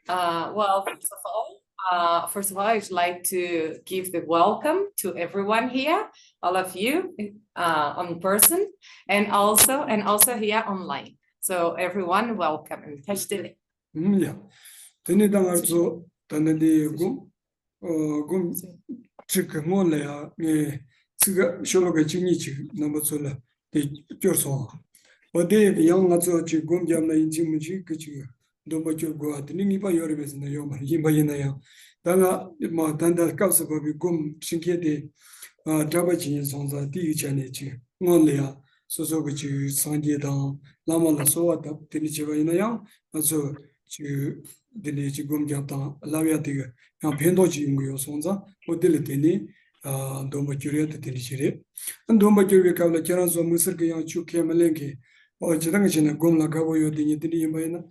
Well, first of all, I'd like to give the welcome to everyone here, all of you on person, and also here online. So everyone, welcome and touch the link. Yeah. Tene dangarzo tanadi gum chikmolea nge tsiga shologa chinichi namatsola de jorso. Ode yang ngazo chi gum jamna inchimuchi kichi domba churgo atini nipa yorebes na yoma yimba yina ya. Tanga ma tanda kapsa babi gum chinke de draba chi sonza di chane chi ngolea soso kichi sanje dang lama la sowa tap tini chiba yina ya azo 주 데네 지금 잡다 라비아티가 야 펜도지 인고요 손자 모델 데니 도마 큐리아트 데리시레 안 도마 큐리아 카블라 캐란소 무스르게 야 추케 말랭게 지당게 전에 곰나 가보요 데니 데니 임바이나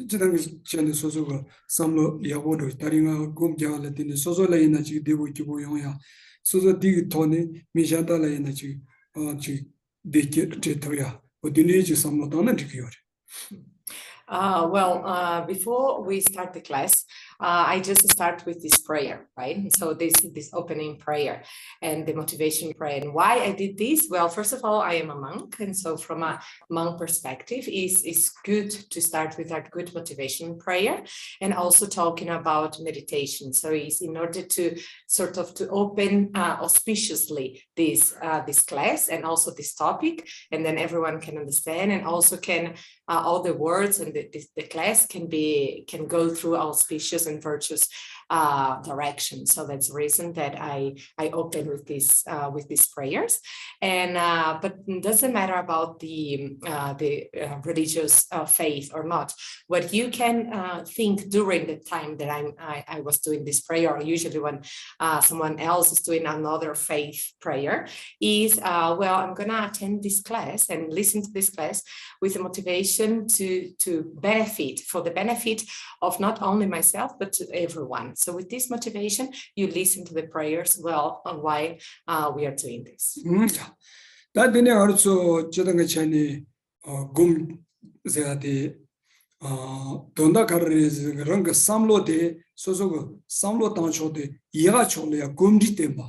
지당게 전에 소소가 삼로 야보도 다링아 곰자라 데니 소소라이나 지 데보 지고 용야 소소 디 토네 미샤달라이나 지 데케 데토야 데니 지 삼로 다나 디기요 Before we start the class, I just start with this prayer, right? So this opening prayer and the motivation prayer. And why I did this? Well, first of all, I am a monk. And so from a monk perspective, it's good to start with a good motivation prayer and also talking about meditation. So it's in order to sort of to open auspiciously this class and also this topic, and then everyone can understand and also can all the words and the class can go through auspicious and virtuous direction. So that's the reason that I open with these prayers. And but it doesn't matter about the religious faith or not. What you can think during the time that I was doing this prayer, or usually when someone else is doing another faith prayer, is well, I'm gonna attend this class and listen to this class with the motivation to benefit, for the benefit of not only myself but to everyone. So with this motivation, you listen to the prayers well on why we are doing this. That didn't also Chani gum zeate Donda Carres Ranga Samlo de Soso Samlo Tancho de Yachole Gumdi Temba,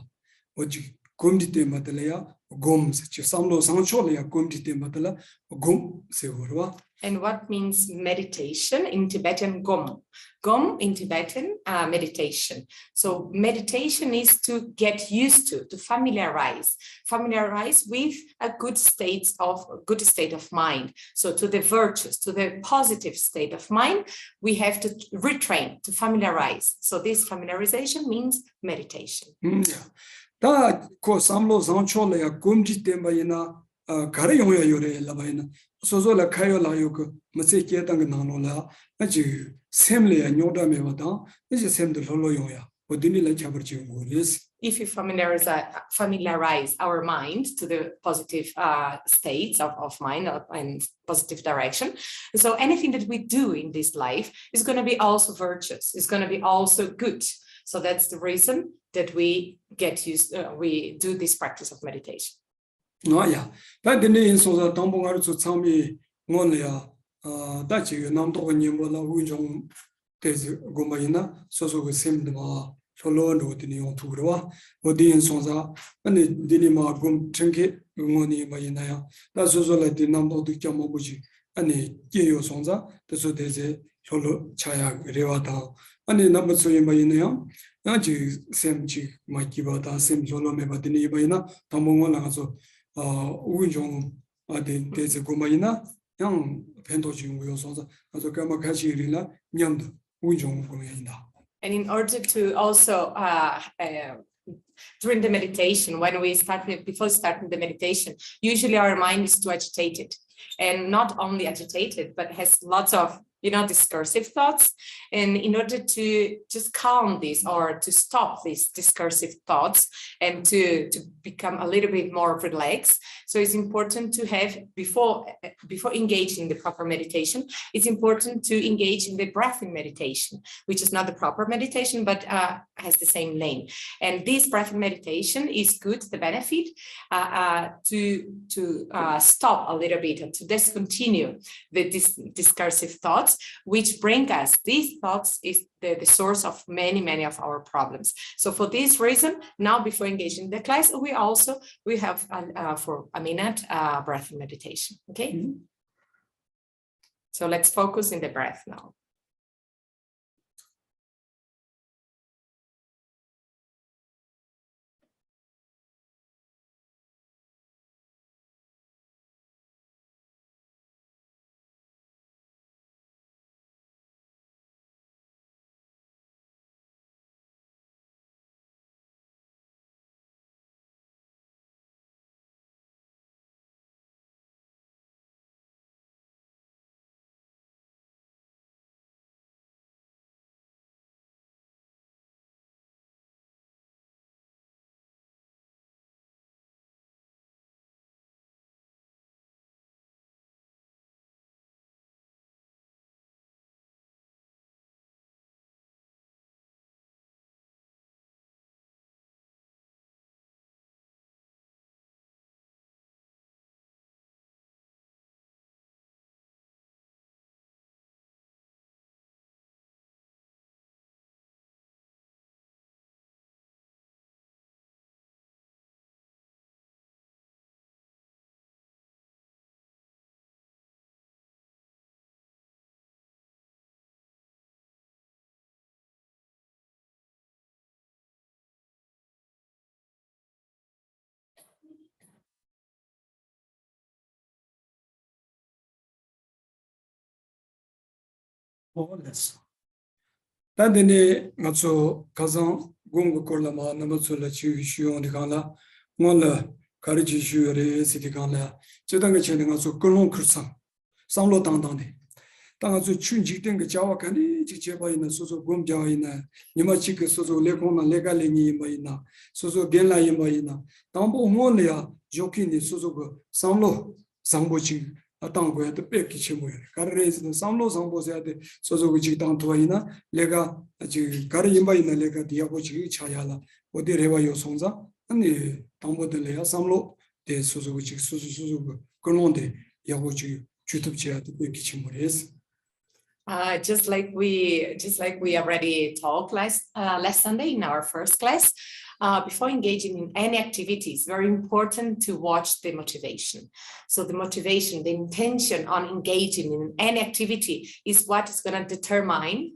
what you Gumdi Temba Telea, Gums, Samlo Sancholia Gumdi Tembatela, Gum Seurwa. And what means meditation in Tibetan? Gom. Gom in Tibetan, meditation. So meditation is to get used to familiarize with a good state of mind. So to the virtues, to the positive state of mind, we have to retrain, to familiarize. So this familiarization means meditation. Da ko samlo sanchole ya gumji temba ina kare yoya yore labaina. Sozo la kayo la yoko mase kietang nano la aji semle ya nyoda mevata is sem de lolo yoya odini la chabarchi ngoles. If you familiarize our mind to the positive states of mind and positive direction, so anything that we do in this life is going to be also virtuous, it's going to be also good. So that's the reason that we we do this practice of meditation. No, yeah. That the name so that Tambongar to tell me Monia, that you Namto Nimola Wujong Tes Gomaina, so same the ma Sholon with the Neon Turua, or the Sonza, and the Dinima Gum Trinket, Moni Mayinaya. That's also like the Namto to Jamabuji, and the Geo Sonza, the so there's a Sholo Chaya Revata, and the number so in Mayinaya. Same chick might give out a same Jolo Mebatini Baina, Tambonga so. Ujong there's a Gomaina, young Pentochin will also as a Kamakashi Rila, young Ujong Gomaina. And in order to also during the meditation, when we before starting the meditation, usually our mind is too agitated, and not only agitated, but has lots of discursive thoughts. And in order to just calm this or to stop these discursive thoughts and to become a little bit more relaxed, so it's important to have before engaging the proper meditation, it's important to engage in the breathing meditation, which is not the proper meditation but has the same name. And this breathing meditation is good, the benefit to stop a little bit and to discontinue the discursive thoughts thoughts, which bring us, these thoughts is the source of many of our problems. So for this reason, now before engaging the class, we have for a minute breath meditation, okay? So let's focus in the breath now. Yes. Tadene ngaso kazan gongo korlama namatsola chi shuyon de kana ngola kariji shuyore siti kana chedanga chene ngaso kolon kursan samlo tangdang de tangso chunji den ge jawa kani ji jeba ina soso gom jawa ina nima chi ke soso lekona legale ni ma ina soso genla yima ina tambo ngole ya joki ni soso go samlo sambo chi atang고야 또 뺏기치 뭐야 가르레스는 삼로 상보세야데 소소고 직당 도이나 내가 지 가르 임바이나 내가 디아고 지 차야라 어디 레바 요송자 아니 당보들래야 삼로 데 소소고 지 소소고 그런데 야고 지 주톱지야도 뺏기치 뭐레스 Just like we already talked last Sunday in our first class, before engaging in any activity, it's very important to watch the motivation. So the motivation, the intention on engaging in any activity is what is going to determine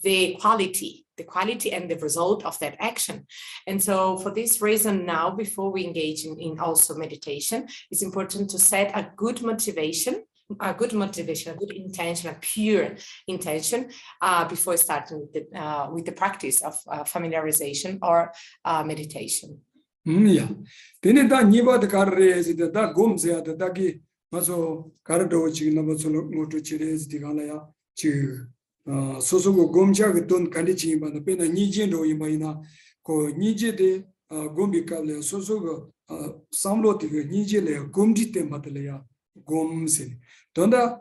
the quality and the result of that action. And so for this reason now, before we engage in also meditation, it's important to set a good motivation, a good intention, a pure intention before starting with the practice of familiarization or meditation. Yeah. Then that niba the carres that gomzea the dagi maso cardo chi namasolo moto chires di galaya chi sosogo gomja don kandichi ba the pena nijin do imaina ko nije de gombi kable sosogo samlo ti nije le gomji te matleya gomsin donda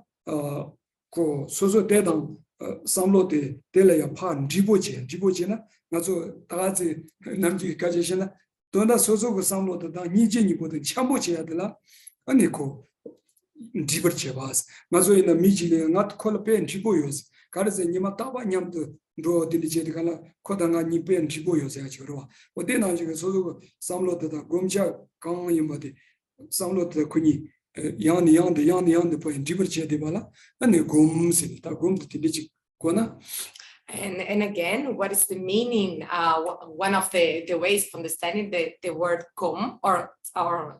ko soso dedang samlo te telaya pan jiboche na maso tagazi namji kajeshina donda sosogo samlo da nije ni bodo chamboche yadla ani ko jiberche bas maso ina mijile ngat kolpen jiboyos 가르세 니마 따바 냠도 로 딜리제 가나 코다가 니pen 지보요세 아치로 어데나 지금 소소 삼로드다 곰자 강임바데 삼로드 쿠니 양데 포인 지버체데 발라 아니 곰세 다 곰도 딜리지 코나. And again, what is the meaning? One of the ways of understanding the word kom or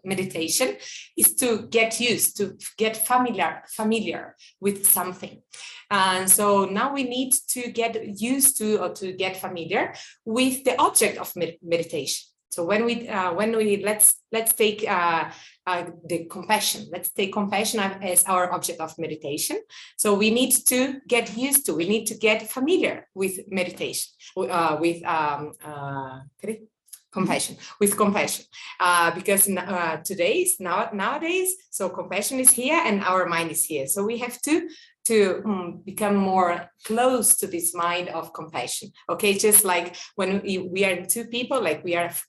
meditation is to get used, to get familiar with something. And so now we need to get used to or to get familiar with the object of meditation. So when we let's take the compassion. Let's take compassion as our object of meditation. So we need to get used to. We need to get familiar with meditation. With compassion. Because nowadays, so compassion is here and our mind is here. So we have to to become more close to this mind of compassion. Okay, just like when we are two people, like we have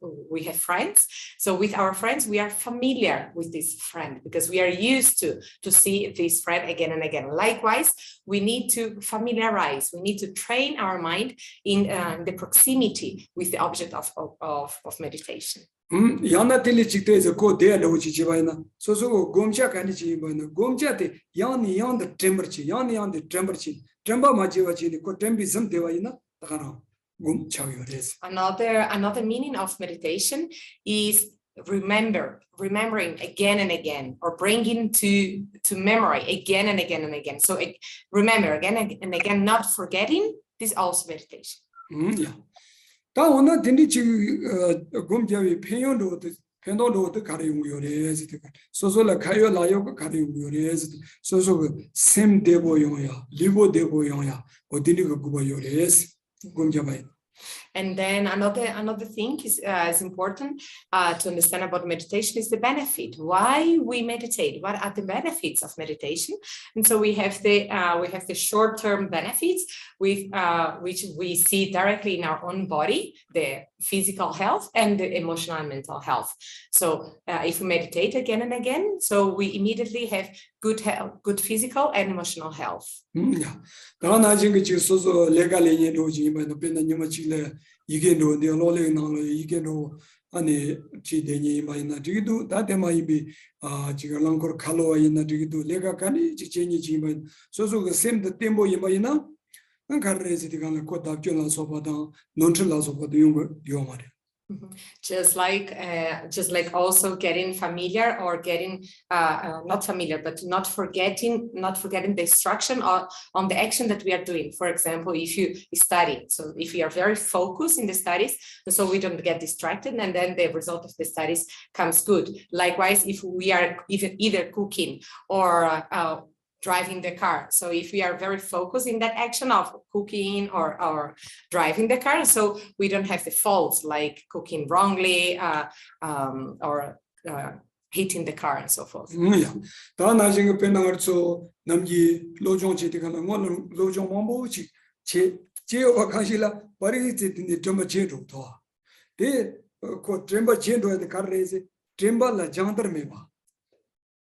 friends. So with our friends, we are familiar with this friend because we are used to see this friend again and again. Likewise, we need to familiarize. We need to train our mind in the proximity with the object of meditation. Yana tele chikte is a co de lo chichivana. So gomcha kanichi, gomcha de yan the temperature, yan the temperature, tremba majivachi, ko tempizum devaina, takana, gom chavures. Another meaning of meditation is remembering again and again, or bringing to memory again and again and again. So remember again and again, not forgetting. This is also meditation. Yeah. 다 오늘 dindichi gomjawi penyondo pendondo de kariyungyorez sosola kayo layo kariyungyorez soso sem debo yoya libo debo yoya odini guboyorez gomjabai. And then another thing is important to understand about meditation is the benefit. Why we meditate? What are the benefits of meditation? And so we have the short-term benefits with which we see directly in our own body, the physical health and the emotional and mental health. So if we meditate again and again, so we immediately have good health, good physical and emotional health. Yeah. Dana jingi soso legale yendo jima no pena nyuma chile igendo de lole nalo igendo ane chi de nyima ina digidu date mai bi jiga langkor khalo ina digidu lega kani chi chenyi jima soso ga sem de tempo yima ina an karre se digana ko da kyola sopa da nontrela sopa de yomare. Just like also getting familiar or getting not familiar, but not forgetting the instruction on the action that we are doing. For example, if you study, so if we are very focused in the studies, so we don't get distracted, and then the result of the studies comes good. Likewise, if we are either cooking or driving the car. So if we are very focused in that action of cooking or driving the car, so we don't have the faults like cooking wrongly or hitting the car and so forth. Yeah. Da na jing penang so namji lojong chi tikana ngol lojong mambo chi che wa khashila pari ti ni temba che ro to. De ko temba che ro de kar re se temba la jandar me ba.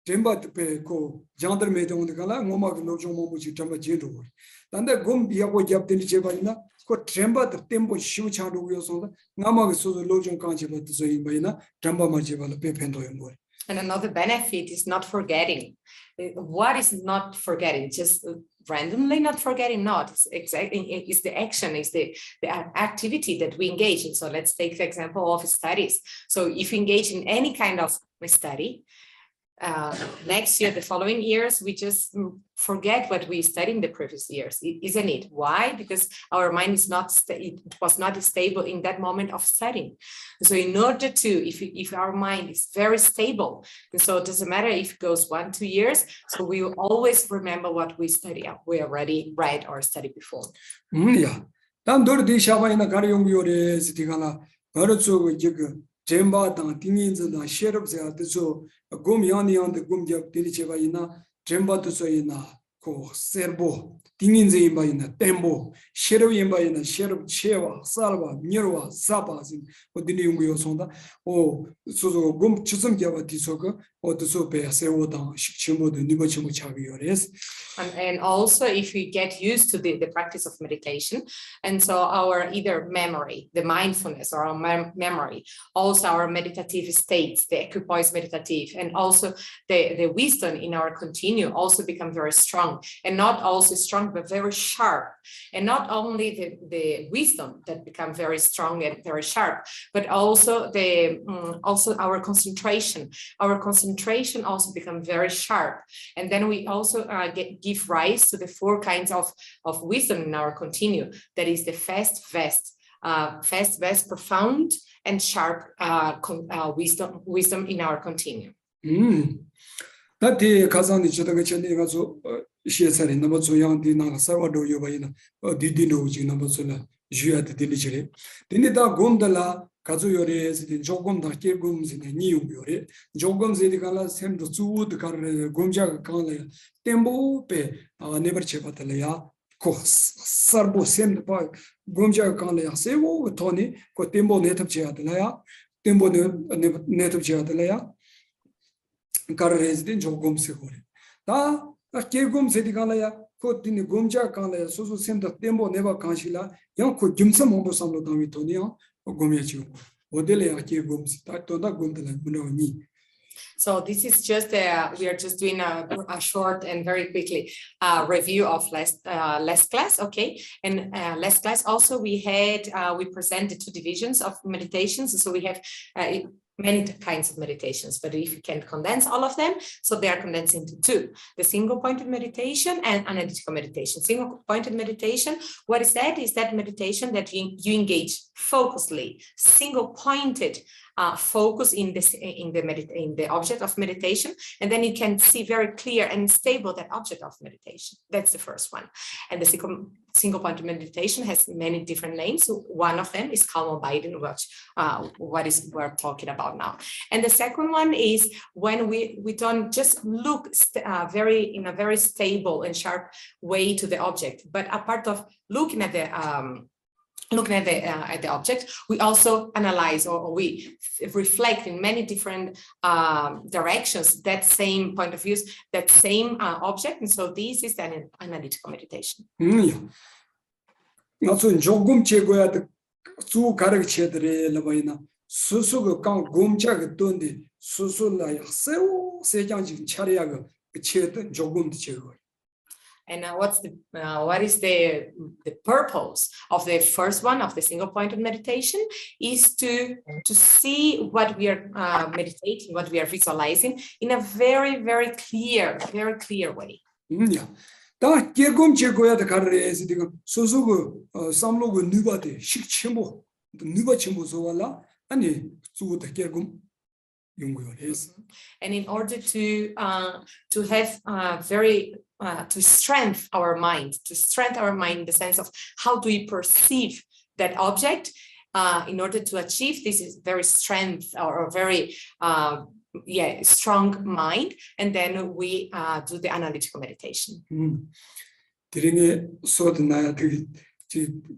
Temba pe ko jandar me dong de kala ngoma ko lojong mambo chi temba che ro. Tanda gum biya ko jap tin che ba ina ko temba de tempo shu cha ro yo so ngama ko so lojong kan che ba so yin ba ina temba ma che ba la pe pen do yo. And another benefit is not forgetting. What is not forgetting? Just randomly not forgetting? Not. It's the action, it's the activity that we engage in. So let's take the example of studies. So if you engage in any kind of study, next year, the following years, we just forget what we studied in the previous years, isn't it? Why? Because our mind is it was not stable in that moment of studying. So in order to, if our mind is very stable, and so it doesn't matter if it goes 1-2 years, so we will always remember what we already read or studied before. Yeah. Dan dor di shaba ina kar yong yore sitigala garotso jig jemba dan tingin da sherab se atso gom yani de gom jab dili cheba ina jemba to so ina ko serbo tingin ze imba ina tembo sherab imba ina sherab chewa salwa nyerwa saba sin o dili yong yo sonda o so gom chusum jaba disoga o to so pe sewo dan shikchimo de nibo chimo chabi yores. And also if we get used to the practice of meditation, and so our either memory, the mindfulness or our memory, also our meditative states, the equipoise meditative, and also the wisdom in our continue also become very strong, and not also strong, but very sharp. And not only the wisdom that become very strong and very sharp, but also also our concentration. Our concentration also become very sharp. And then we also give rise to the 4 kinds of wisdom in our continue. That is the fast, vast, profound, and sharp wisdom in our continue. That Kazan Chitaka Chanigazo Shiesari, number 2 young Dina, Salvador Yobaina, or Didino, number 2, Jua the Diligere. Dinida Gondala, 가조 요리에서 조금 더 깨금지네 니용 요리 조금 제디가라 샘도 주우드 가르 곰자가 강래 템보페 네버 체바텔야 코 서보 샘도 바 곰자가 강래 세고 토니 코 템보 네탑 체야텔야 템보 네탑 체야텔야 가르레즈딘 조금 세고리 다 깨금 제디가라야 코티니 곰자 강래 소소 샘도 템보 네바 강실라 양코 김섬 몽보 삼로 담이 토니요 So this is just we are just doing a short and very quickly review of last class, okay? And last class also we had we presented two divisions of meditations. So we have many kinds of meditations, but if you can condense all of them, so they are condensed into two: the single-pointed meditation and analytical meditation. Single-pointed meditation, what is that? Is that meditation that you engage focusedly, single-pointed focus in the object of meditation, and then you can see very clear and stable that object of meditation. That's the first one. And the single-pointed meditation has many different names. So one of them is calm abiding, what is we're talking about now. And the second one is when we don't just look in a very stable and sharp way to the object, but a part of looking at the object, we also analyze or we reflect in many different directions that same point of views, that same object. And so this is an analytical meditation. 나서 조금 제거야 수 가르치들이 라바이나 수수가 강 곰자가 돈데 수수라 세우 세장지 차려야 그 체든 조금 제거. And what is the purpose of the first one, of the single-pointed meditation, is to see what we are meditating, what we are visualizing in a very, very clear way. Yeah. 다 개곰 제거야도 가르에서 지금 소소고 삼로고 누바데 식침보 누바 침보서와라 아니 주도 개곰 용고요레스. And in order to have to strengthen our mind in the sense of how do we perceive that object, in order to achieve this is very strength or very strong mind, and then we do the analytical meditation. 드링에 소드나야 그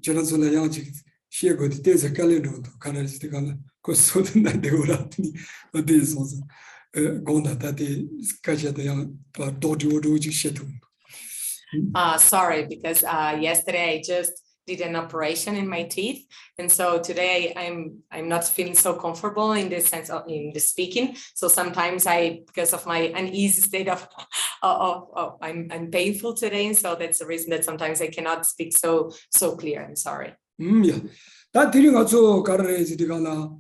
저런소라 양지 시에고디 데서 깔레도 가나지데 가나 그 소드나 데오라니 어디서서 고나다데 가자다 양 도도도지 셰도. Sorry, because yesterday I just did an operation in my teeth, and so today I'm not feeling so comfortable in the sense of in the speaking. So sometimes because of my uneasy state of I'm painful today, and so that's the reason that sometimes I cannot speak so clear. I'm sorry. Yeah. 다 드링아서 가르에지 디가나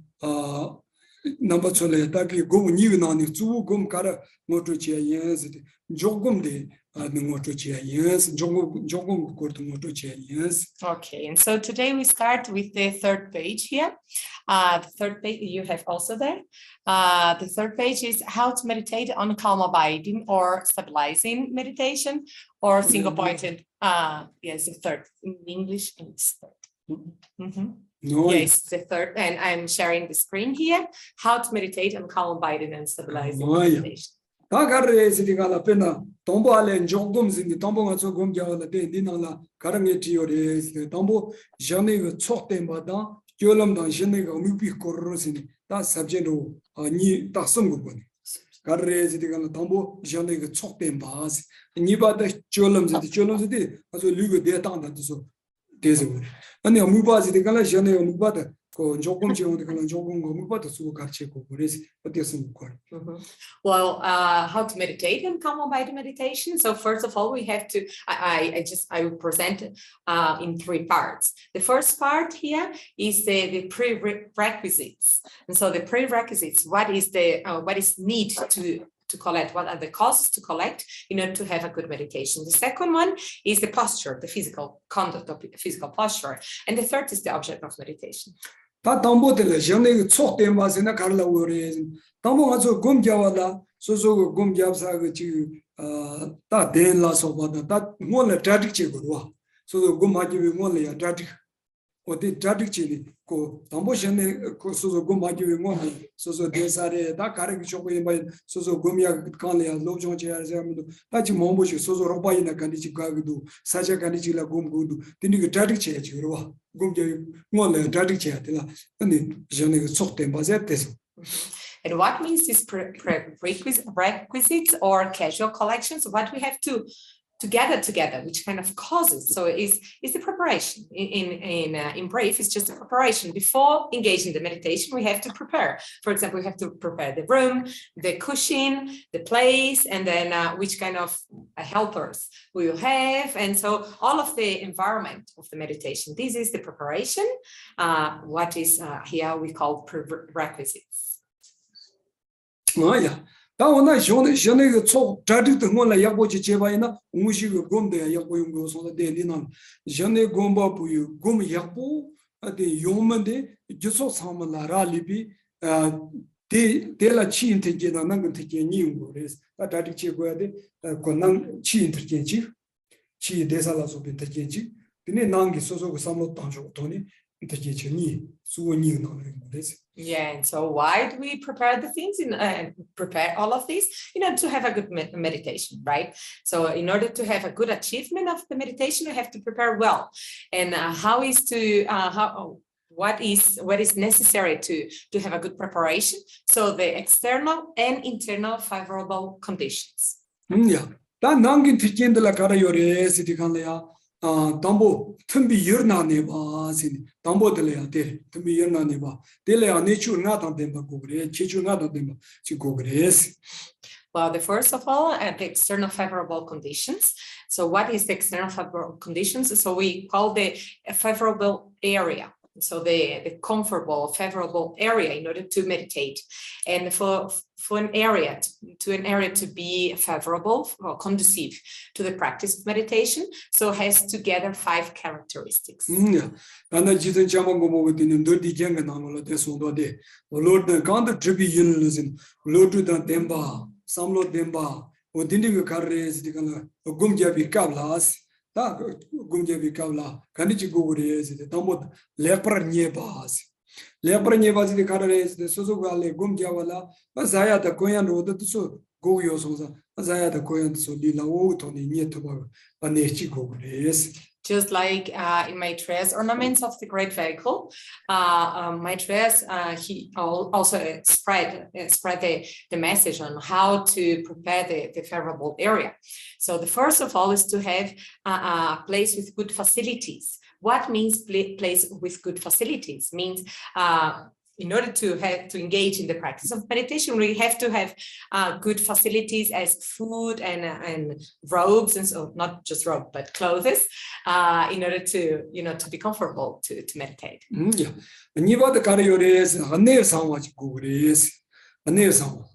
넘버 2에 딱히 고니가 나니 주고 가라 모토치야 예스 조금데 Okay, and so today we start with the third page here. The third page you have also there. The third page is how to meditate on calm abiding or stabilizing meditation or single-pointed. Yes, the third in English. It's third. Yes, the third, and I'm sharing the screen here. How to meditate on calm abiding and stabilizing meditation. 다가르에서 디가라 페나 동보알레 조금zingi 동보가 조금 겨울에 데디나라 가랑에티오레스 동보 자네가 촉된바다 겨울음당 신내가 미비 코르로스니 다 sabjeno 니 다성고보니 가르에서 디가라 동보 자네가 촉된바스 니바다 겨울음즈디 아주 리고 데당다서 데서 아니 무바지 디가라 자네 무바다 조금 지원도 그런 조금 거 무바다 수고 같이고 그래서 어땠습니까? Well, how to meditate and calm abiding meditation. So first of all, we have to. I will present in three parts. The first part here is the prerequisites, and so the prerequisites. What is need to collect? What are the costs to collect in order to have a good meditation? The second one is the posture, the physical conduct of the physical posture, and the third is the object of meditation. 다 담보들 전에 촉된 맛이나 갈라고 그래. 담보가서 곰자와라 소소 곰자사 그지다 된라서 받아 다 몰래 다득지고 와. 소소 곰마지 몰래야 다득 어디 자득지니 고 담보션에 고 소소 고마기 응원이 소소 대사에 다 가르기 쇼고에 뭐 소소 고미야 간래야 노종제야자면도 다지 몸보시 소소 로바이나 간디지 가기도 사자 간디지라 곰고도 드니가 자득지야 지로와 곰제 응원에 자득지야 되나 근데 저는 속대 맞아 돼서 And what means these requisites or casual collections? What we have to gather together, which kind of causes. So is the preparation in Brave is just a preparation before engaging the meditation. We have to prepare. For example, we have to prepare the room, the cushion, the place, and then which kind of helpers we will have, and so all of the environment of the meditation. This is the preparation. What is here we call prerequisites. yeah. 다오나 전에 그 자득도 몰라 약보지 제바이나 무시고 곰대 약보 용고 손에 대리는 전에 곰바 부유 곰 약보 아데 용만데 주소 삼라라 리비 데라 치인테게나 난근테게 니용고레스 다다디 제고야데 권난 치인테게지 치 데살라서 빈테게지 근데 난기 소소고 삼로 당조 돈이 인테게지 수원이 나오는데스. Yeah, and so why do we prepare the things prepare all of these? To have a good meditation, right? So in order to have a good achievement of the meditation, we have to prepare well. And what is necessary to have a good preparation? So the external and internal favorable conditions. Yeah. 다 남긴 특징들라 가라요레 시티칸래야 담보 틈비 열나네 바신 담보들래야 돼 틈비 열나네 바 될래야 내추 나다 된다 고그래 제추 나다 된다 지 고그래스. Well, the first of all, the external favorable conditions. So what is the external favorable conditions? So we call the favorable area. So the comfortable, favorable area in order to meditate. And for an area to be favorable or conducive to the practice of meditation, so has together 5 characteristics. 나는 지든 자만 보고 되는 너디 경가 나물로 대소도데 로드 간도 트비 윤르진 로드다 덴바 삼로 덴바 어딘디 가르레스 디간나 곰자비 까블라스 다 곰자비 까블라 간디지 고고레스 담보 레프르니에바스 레프르니에바스 가르레스 소소갈레 곰자발라 바자야다 고얀로도 소 고요소자 바자야다 고얀소 리라오 토니 니에토바 바네치 고고레스. Just like in Maitreya's Ornaments of the Great Vehicle, Maitreya's he also spread the message on how to prepare the favorable area. So the first of all is to have a place with good facilities. What means place with good facilities? Means in order to engage in the practice of meditation, we have to have good facilities as food and robes, and so not just robe but clothes, in order to be comfortable to meditate. Yeah. 니바드 가르요레스 안내 상와지 고레스 안내 상와.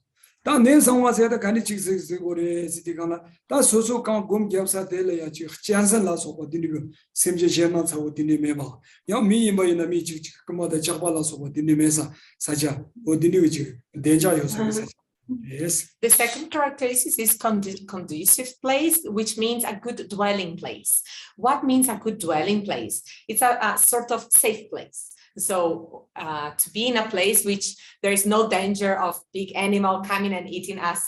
다 내상와세다 간이직스 고레스 디가나 다 소소강 곰겹사 될래야지 찬선라서 어디니고 셈제 제만 사고 디니메바 야 미이마이나 미직 그마다 잡발라서 어디니메사 사자 어디니지 대자 요사사. Yes. The second characteristic is conducive place, which means a good dwelling place. What means a good dwelling place? It's a sort of safe place. So to be in a place which there is no danger of big animal coming and eating us,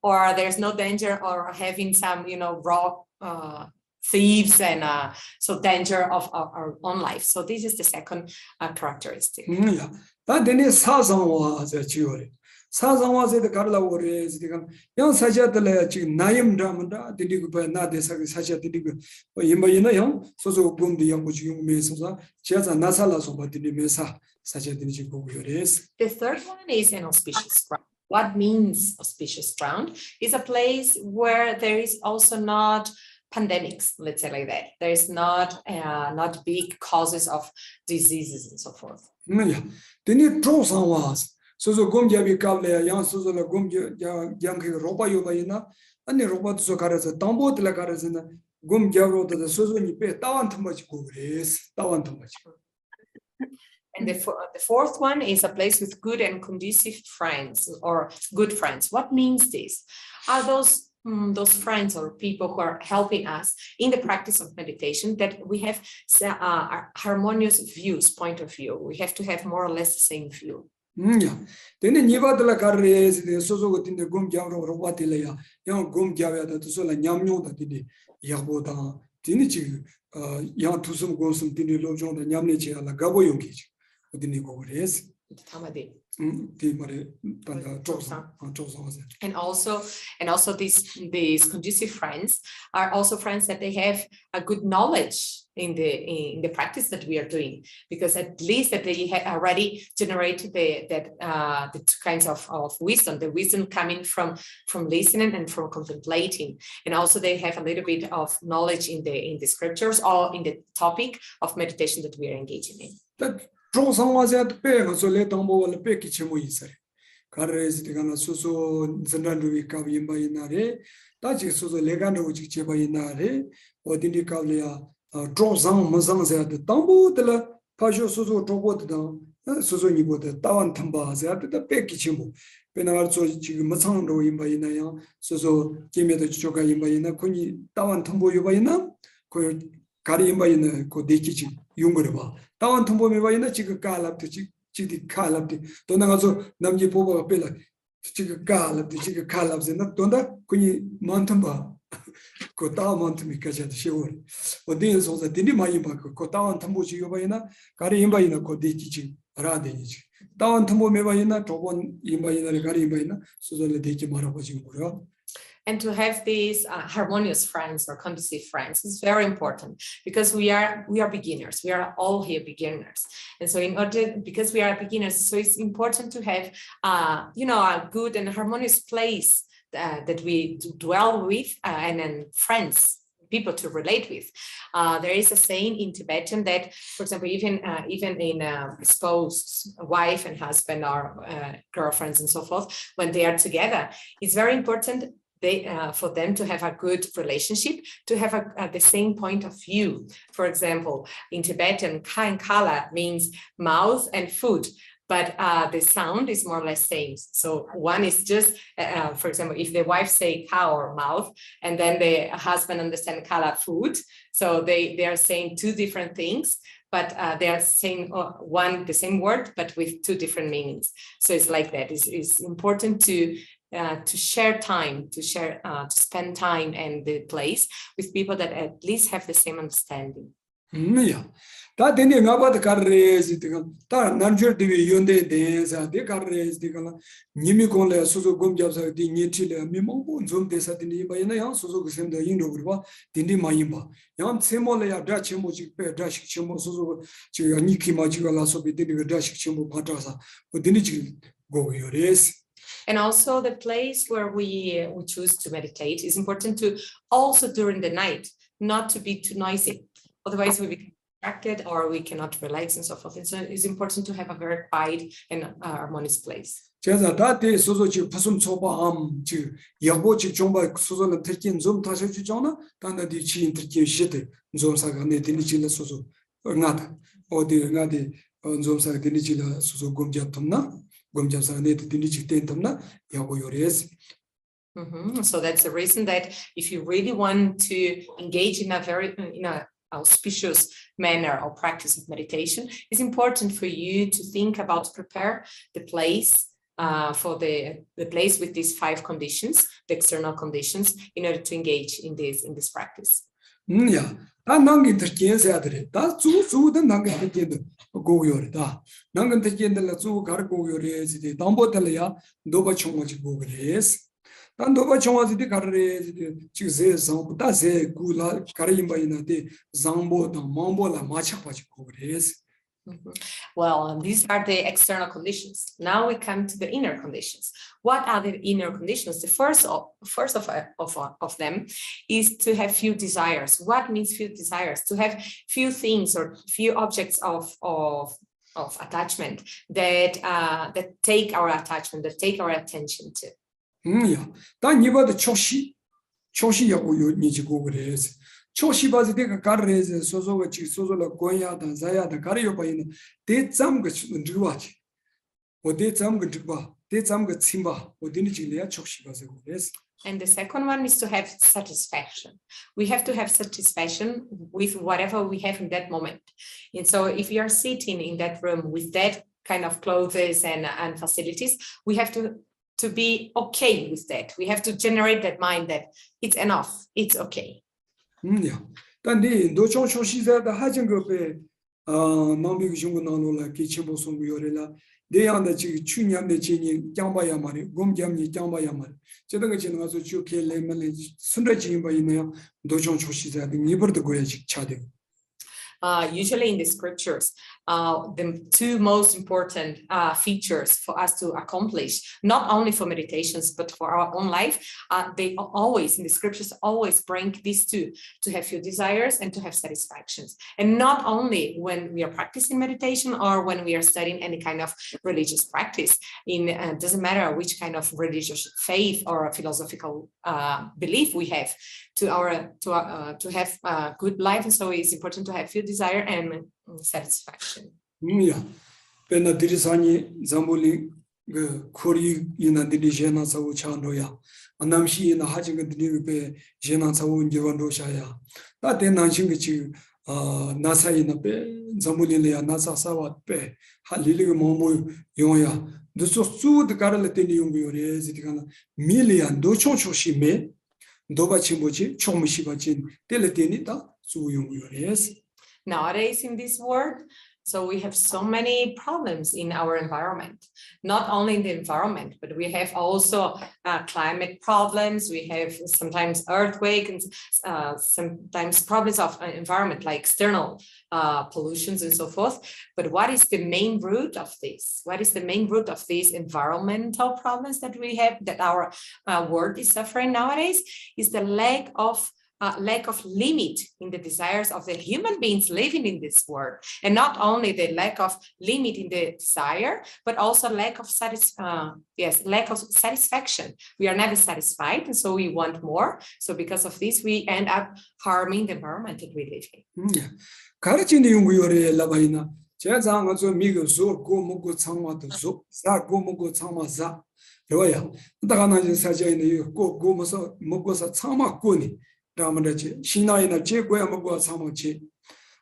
or there's no danger or having some, raw thieves and so danger of our own life. So this is the second characteristic. Yeah. That then is 사상화 지요리. 사상화세도 가르라고래 지금 양 사자들에 지금 나임담다 드리고 봐 나대사가 사자 드리고 이마이나 형 소소 곰도 양고 지금 메서서 제자 나살라서 받으면서 사자 드리고 고요레스. The third one is an auspicious ground. What means auspicious ground? Is a place where there is also not pandemics, let's say like that. There is not big causes of diseases and so forth. Yeah. Then tro상화 소소 곰자비 까블레야 양 소소라 곰자 양케 로바 요바이나 아니 로바도 가라서 담보들 가라서나 곰자로도 소소니 빼 따완트 마치고 그래스 따완트 마치고. And the fourth one is a place with good and conducive friends or good friends. What means this? Are those those friends or people who are helping us in the practice of meditation, that we have harmonious views, point of view. We have to have more or less the same view. Yeah. Then Nivadala Carres, the Sozo in the Gum Javro Watilia, young Gum Javia, the Sola Yamno, that did Yaboda, Tinichi, Yan Tusum Gosum, Tini Lojon, and Yamnichi, la Gabo Yokich, the Nigores. And also these conducive friends are also friends that they have a good knowledge in the practice that we are doing, because at least that they already generate the two kinds of wisdom, the wisdom coming from listening and from contemplating, and also they have a little bit of knowledge in the scriptures or in the topic of meditation that we are engaging in. Tronsangwazat pega so le tambo wala peki chemo isare karres digana soso zandandu kabi imbayinare taji soso legando uchi cheba inare odindi kablia tronsang mazang zat tambo tela pajo soso tobo da soso nibo da tawan tamba zat da peki chemo penagar so 지금 mazang로 imbayinaya soso kimeda choga imbayina kuni tawan tambo yobayina ko gari imbayina ko dekichi 용거봐 다원 통보에 와이나 지금 깔랍도 지디 칼랍도 또 나가서 남지 보고 빼라 지금 깔랍도 지금 칼랍스나 돈다 그니 만텀바 그 다음 만텀이까지 쉬워 어디에서 어디 많이 받고 그 다원 통보지 요바이나 가리 임바이나 그 대기지 알아되지 다원 통보에 와이나 저번 임바이나 가리 임바이나 소절에 대기 말아보지 뭐야. And to have these harmonious friends or conducive friends is very important, because we are beginners. We are all here beginners, and so because we are beginners, so it's important to have a good and harmonious place that we dwell with, and then friends, people to relate with. There is a saying in Tibetan that, for example, even in spouse, wife and husband, or girlfriends and so forth, when they are together, it's very important for them to have a good relationship, to have the same point of view. For example, in Tibetan, ka and kala means mouth and food, but the sound is more or less same. So one is just, for example, if the wife say ka or mouth, and then the husband understand kala, food, so they are saying two different things, but they are saying the same word, but with two different meanings. So it's like that. It's important to share time, to spend time and the place with people that at least have the same understanding. Yeah. That then the carres, that Nanjur Divi Yonde Deza, the carres, the Nimicole, Suzo Gumjabs, the Nitila, Mimo, Zum de Satini, by Nayan, Suzo send the Indo, Dindi Maimba, Yan Semola, Dutch Moji, Dutch Chimo, Suzo, Niki Majula, so be Dutch Chimo Patasa, but Dinichi go your race. And also the place where we choose to meditate is important to also during the night, not to be too noisy. Otherwise we become distracted or we cannot relax and so forth. And so it's important to have a very quiet and harmonious place. that sozo chi pasum choba am chi yabo chi chomba sozo na terkin zum tashe chi chona tanda di chi interki shite zum sa ne dini chi la sozo ngata odi ngadi zum sa dini chi la sozo gomja tamna gomja sa ne dini chi ten tamna yabo yores. So that's the reason that if you really want to engage in a auspicious manner or practice of meditation, it's important for you to think about prepare the place for the place with these 5 conditions, the external conditions, in order to engage in this practice. Yeah, that nangi terken se adre. That zu the nangi terken go yore da. Nangi terken de la zu gar go yore si de dambo de ya doba chonga chi go res. Dan doba chonga si de gar res chi ze zang da ze gu la karimba ina de zambo da mambo la macha pa chi go res. Well, these are the external conditions. Now we come to the inner conditions. What are the inner conditions? The first of them is to have few desires. What means few desires? To have few things or few objects of attachment that take our attachment, that take our attention to. Yeah. Dan niba de choshi ya uyo ni chi go res. 초시바지 내가 가르에서 소소가 지 소소라 고야다 자야다 가르요 바이는 대잠가 누와지 어디 잠가 누와 대잠가 침바 어디니 지내야 초시바서 그래서 And the second one is to have satisfaction. We have to have satisfaction with whatever we have in that moment. And so if you are sitting in that room with that kind of clothes and facilities, we have to be okay with that. We have to generate that mind that it's enough, it's okay. Yeah. Tandi dochong shoshisa da hajing gope nambi gishungu nanola kichimbo songu yorela deyanda chi chunyamne chini jamba yamari gomjamni jamba yamari chedanga chini gaso chuke lemale sunda chimba ine dochong shoshisa de niburdo goya chik chade. Usually in the scriptures, the two most important features for us to accomplish, not only for meditations, but for our own life, they always, in the scriptures, always bring these two, to have your desires and to have satisfactions. And not only when we are practicing meditation or when we are studying any kind of religious practice. It doesn't matter which kind of religious faith or philosophical belief we have to have a good life. And so it's important to have your desire and satisfaction. Yeah. Pena dirisani zambuli kori ina diri jena sawu chandoya. Anamshi ina hajinga diri pe jena sawu njirwando shaya. Ta tena shingichi nasa ina pe zambuli leya nasa sawa pe halili momo yoya. Duso sud karala teni yungu yore zitikana milian do chonchoshi me doba chimbochi chomishibachi teleteni ta su yungu yore. Nowadays in this world, so we have so many problems in our environment, not only in the environment, but we have also climate problems. We have sometimes earthquakes and sometimes problems of environment like external pollutions and so forth. But what is the main root of this? What is the main root of these environmental problems that we have, that our world is suffering nowadays? Is the lack of limit in the desires of the human beings living in this world, and not only the lack of limit in the desire, but also lack of satisfaction. We are never satisfied, and so we want more. So because of this, we end up harming the environment that we live in. 가르치는 연구요래 라바이나 제가 가서 미국 소 고목고 창마도 사 고목고 창마사 로야 다가나 사자이네 고고모서 먹고서 창마고니 라만다지 신나이나 제고야 먹고 창마치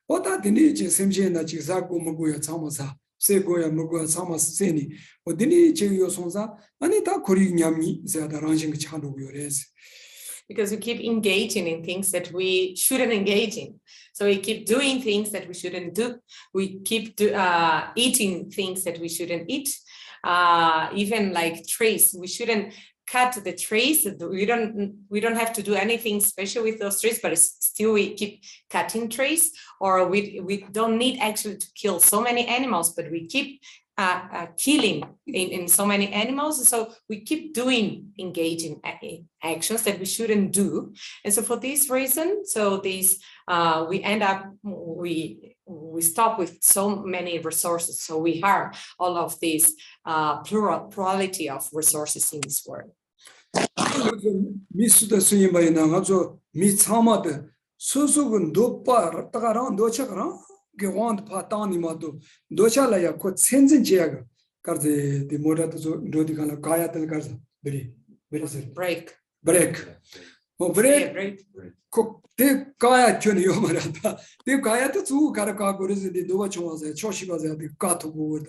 어다 드니지 샘제나 지사고 먹고야 창마사 세고야 먹고 창마세니 어디니 제요 손사 아니 다 고리 냠니 제가 랑싱 창도요래스. Because we keep engaging in things that we shouldn't engage in. So we keep doing things that we shouldn't do. We keep eating things that we shouldn't eat. Even like trees, we shouldn't cut the trees. We don't have to do anything special with those trees, but still we keep cutting trees. Or we don't need actually to kill so many animals, but we keep killing in so many animals. So we keep engaging actions that we shouldn't do. And so for this reason, so these we end up we stop with so many resources. So we harm all of these plurality of resources in this world. 미스다 스님바이나 가서 미참마데 소소군 도파 따가랑 도차가랑 게완 파타니마도 도차라야 코 텐진 제야가 가르데 디모라도 로디가나 가야들 가서 break 대 가야 전에 요마라다 대 가야도 주 가르가 그래서 도와 좋아서 초시가서 가토고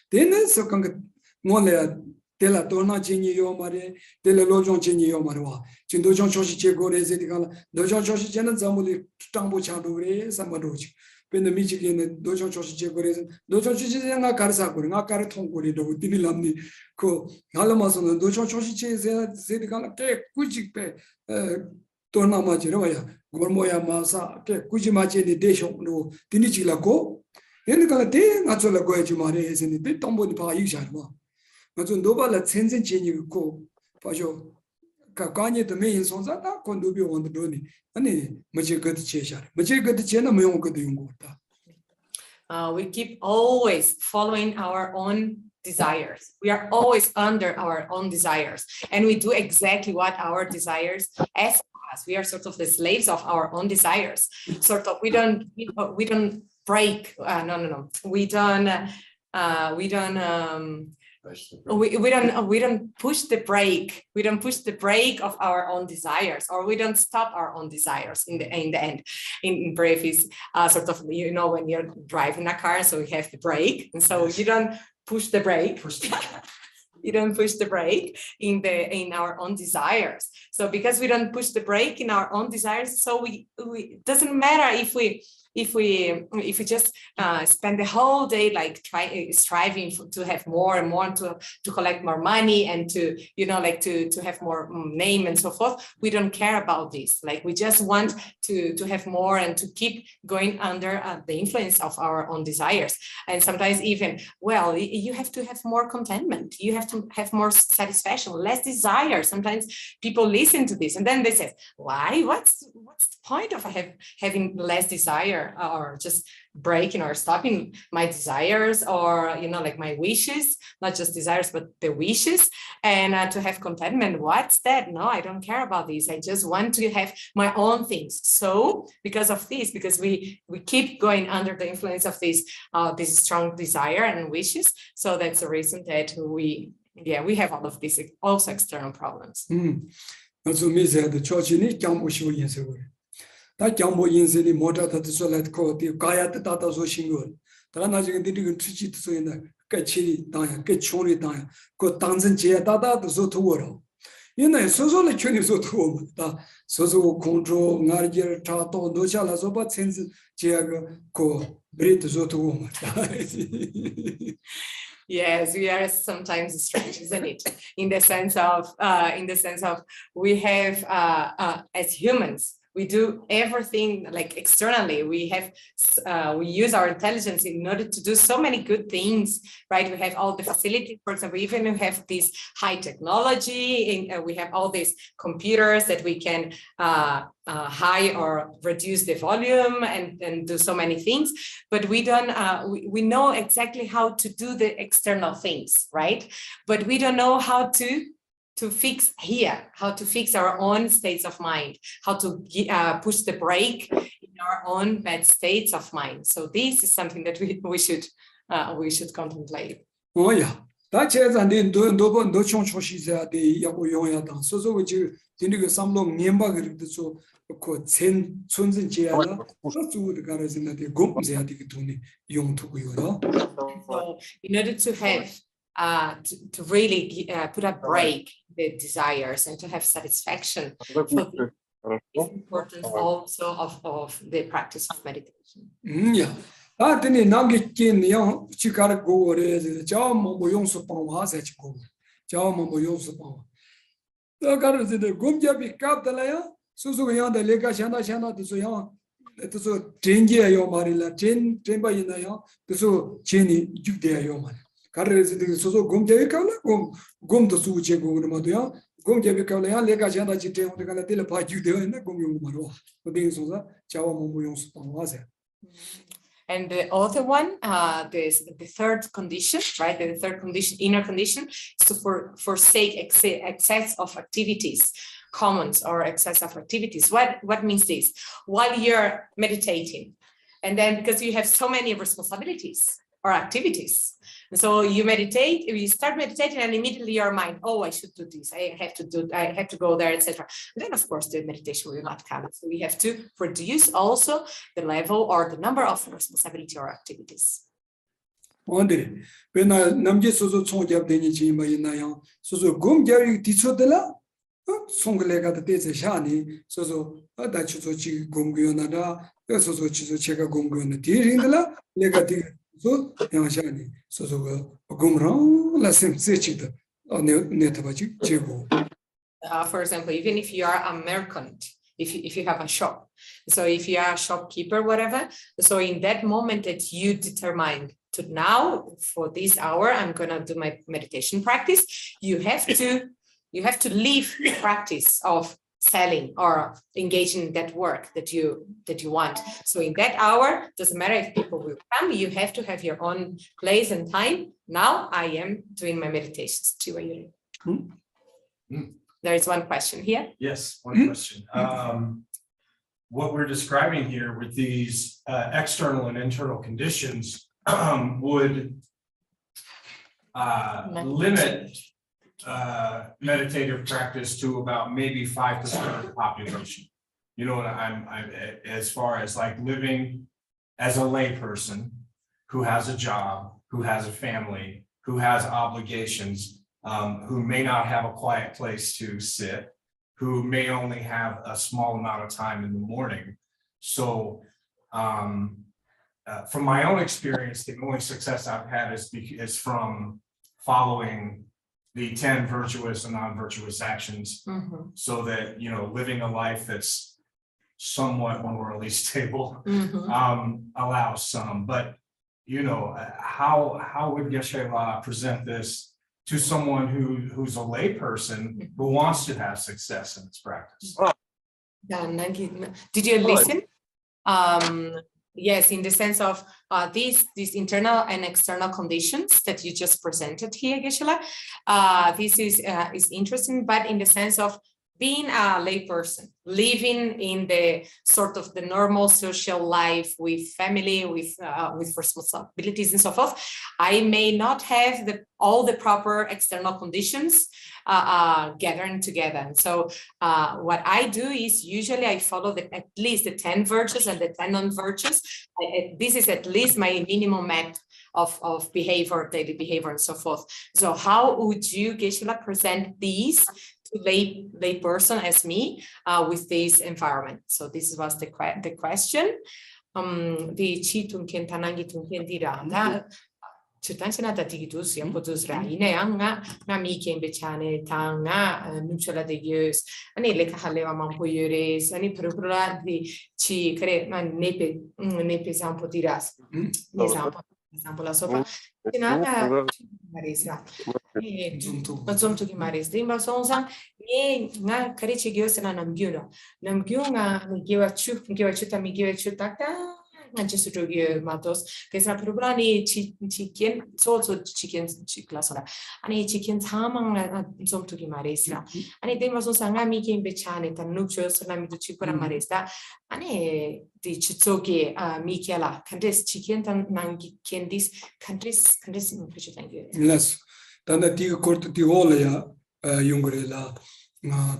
되는 석강 몰래 텔라 도나 진이 요마레 텔라 로종 진이 요마르와 진도종 초시 제고레세 디가라 도종 초시 제는 잠물이 땅보 차도그레 삼마로지 근데 미치기는 도종 초시 제고레세 도종 초시 제가 가르사고리 나 가르 통고리도 디밀람니 그 할마서는 도종 초시 제세 디가라 게 꾸직배 도나마지로야 고모야 마사 게 꾸지마제니 대쇼로 디니지라고 얘네가 대 나절라 거야지 말해서니 대 동본이 봐 이샤르마 맞아 노발라 Tenzin 제니고 봐줘 가관이도 메인 손자다 건도비 원도니 아니 뭐지거드 제샤 뭐지거드 제나 뭐용거드 용거다. We keep always following our own desires. We are always under our own desires, and we do exactly what our desires ask us. We are sort of the slaves of our own desires. Sort of we don't break. No. We don't we don't push the brake. We don't push the brake of our own desires, or we don't stop our own desires in the end. In brief is sort of, when you're driving a car, so you have the brake, and so you don't push the brake. You don't push the brake in our own desires. So because we don't push the brake in our own desires, so we doesn't matter if we just spend the whole day like striving to have more and more, to collect more money, and to have more name and so forth. We don't care about this. Like, we just want to have more and to keep going under the influence of our own desires. And sometimes even, you have to have more contentment. You have to have more satisfaction, less desire. Sometimes people listen to this and then they say, why? What's the point of having less desire, or just breaking or stopping my desires, or like my wishes, not just desires but the wishes, and to have contentment? What's that? No, I don't care about this. I just want to have my own things. So because of this, because we keep going under the influence of this strong desire and wishes, so that's the reason that we have all of these also external problems. So me said the church ni kyang ushu yin se wo ta kyang bo yin se ni mota ta so let ko ti kaya ta ta so shingo ta na ji de de chi chi so yin da ka chi da ya ka chong ri da ya ko Tenzin je da so to wo ro yin na so le chuni so to wo da so control ngar je ta to do cha la so ba Tenzin je ga ko brit so to wo. Yes, we are sometimes strange, isn't it? In the sense of we have as humans, we do everything like externally. We use our intelligence in order to do so many good things, right? We have all the facilities. For example, even we have this high technology, we have all these computers that we can high or reduce the volume and do so many things, but we don't we know exactly how to do the external things, right? But we don't know how to fix how to fix our own states of mind, how to push the brake in our own bad states of mind. So this is something that we should contemplate. Oh yeah. Da che zan de do chong shi za de ya bo yong ya dang so we ji de ge sam lo nian ba ge de so ko chen chun zin je ya la so zu de ga re zin de gom ze ya de ge tu ni yong tu yo da. So in order to have to really put a break the desires and to have satisfaction, it's important also of the practice of meditation. Yeah. Tene nangi kin yang chikar go re jao mo yong su pang wa sa chi go jao mo yong su pang da gar de gum ja bi kap da la ya su yang da le ga chana de so yang de so ten je yo ma ri la ten ba yin da ya de so chen ni ju de yo ma gar de so gum ja ka la gum de su che go ma do ya gum ja bi ka la ya le ga chana chi ten de ka la de la ba ju de na gum yo ma ro de so sa jao mo yong su pang wa sa. And the other one, the third condition, right? The third condition, inner condition, is to forsake excess of activities, commons or excess of activities. What means this? While you're meditating, and then because you have so many responsibilities or activities, and so you meditate, you start meditating, and immediately your mind, I should do this, I have to go there, etc. Then of course the meditation will not come. So we have to reduce also the level or the number of responsibility or activities. When namje sozo chong jab deni chi ma yin na yang sozo gom ja yu ti cho de la song le ga de ze sha ni sozo da chu so chi gom gyo na da sozo chi so che ga gom gyo na ti ring de la le ga ti so yang sha ni sozo gom ro la sem se chi de ne ta ba chi che go. For example, even if you are a merchant, if you have a shop, so if you are a shopkeeper, whatever, so in that moment that you determine to now for this hour I'm gonna do my meditation practice, you have to leave the practice of selling or engaging in that work that you want. So in that hour, doesn't matter if people will come, you have to have your own place and time. Now I am doing my meditations. There is one question here. Yes, one question. What we're describing here with these external and internal conditions would limit meditative practice to about maybe 5% of the population. You know what I'm as far as like living as a lay person who has a job, who has a family, who has obligations, who may not have a quiet place to sit, who may only have a small amount of time in the morning. So from my own experience, the only success I've had is from following the 10 virtuous and non-virtuous actions, so that, you know, living a life that's somewhat morally stable allows some. But, you know, how would Geshe present this to someone who's a lay person who wants to have success in this practice? Did you listen? Yes, in the sense of these internal and external conditions that you just presented here, Geshe. This is interesting, but in the sense of being a lay person, living in the sort of the normal social life with family, with responsibilities and so forth, I may not have all the proper external conditions gathering together. And so what I do is usually I follow at least the 10 virtues and the 10 non-virtues. This is at least my minimum map of behavior, daily behavior, and so forth. So how would you, Geshe, present these to lay person as me with this environment? So this was the question. The chi tunken tanangi tunken dira na chutanchana tatigitus yang putus raine anga na mi kembechane tanga nuchala de years ani leka haleva mampoyures ani procura di chi kare na nepe sampo diras esempio la sopa tinanga marisa zum tu maris dimba sonsa e nga kare chi gyos na namgyuna ngiwa chu ta mi giwa chu taka Geshe matos che sa problemi chicken so chicken chiklasora ani chicken tamang zum tu maresla ani demo so sanga mi che invece ta nuccio sono mi tu chikora maresta ani di chitsoke mi chiala candes chicken tan nangi kendis candes mi piace tanto yes tanda di corto di ola ya yungurela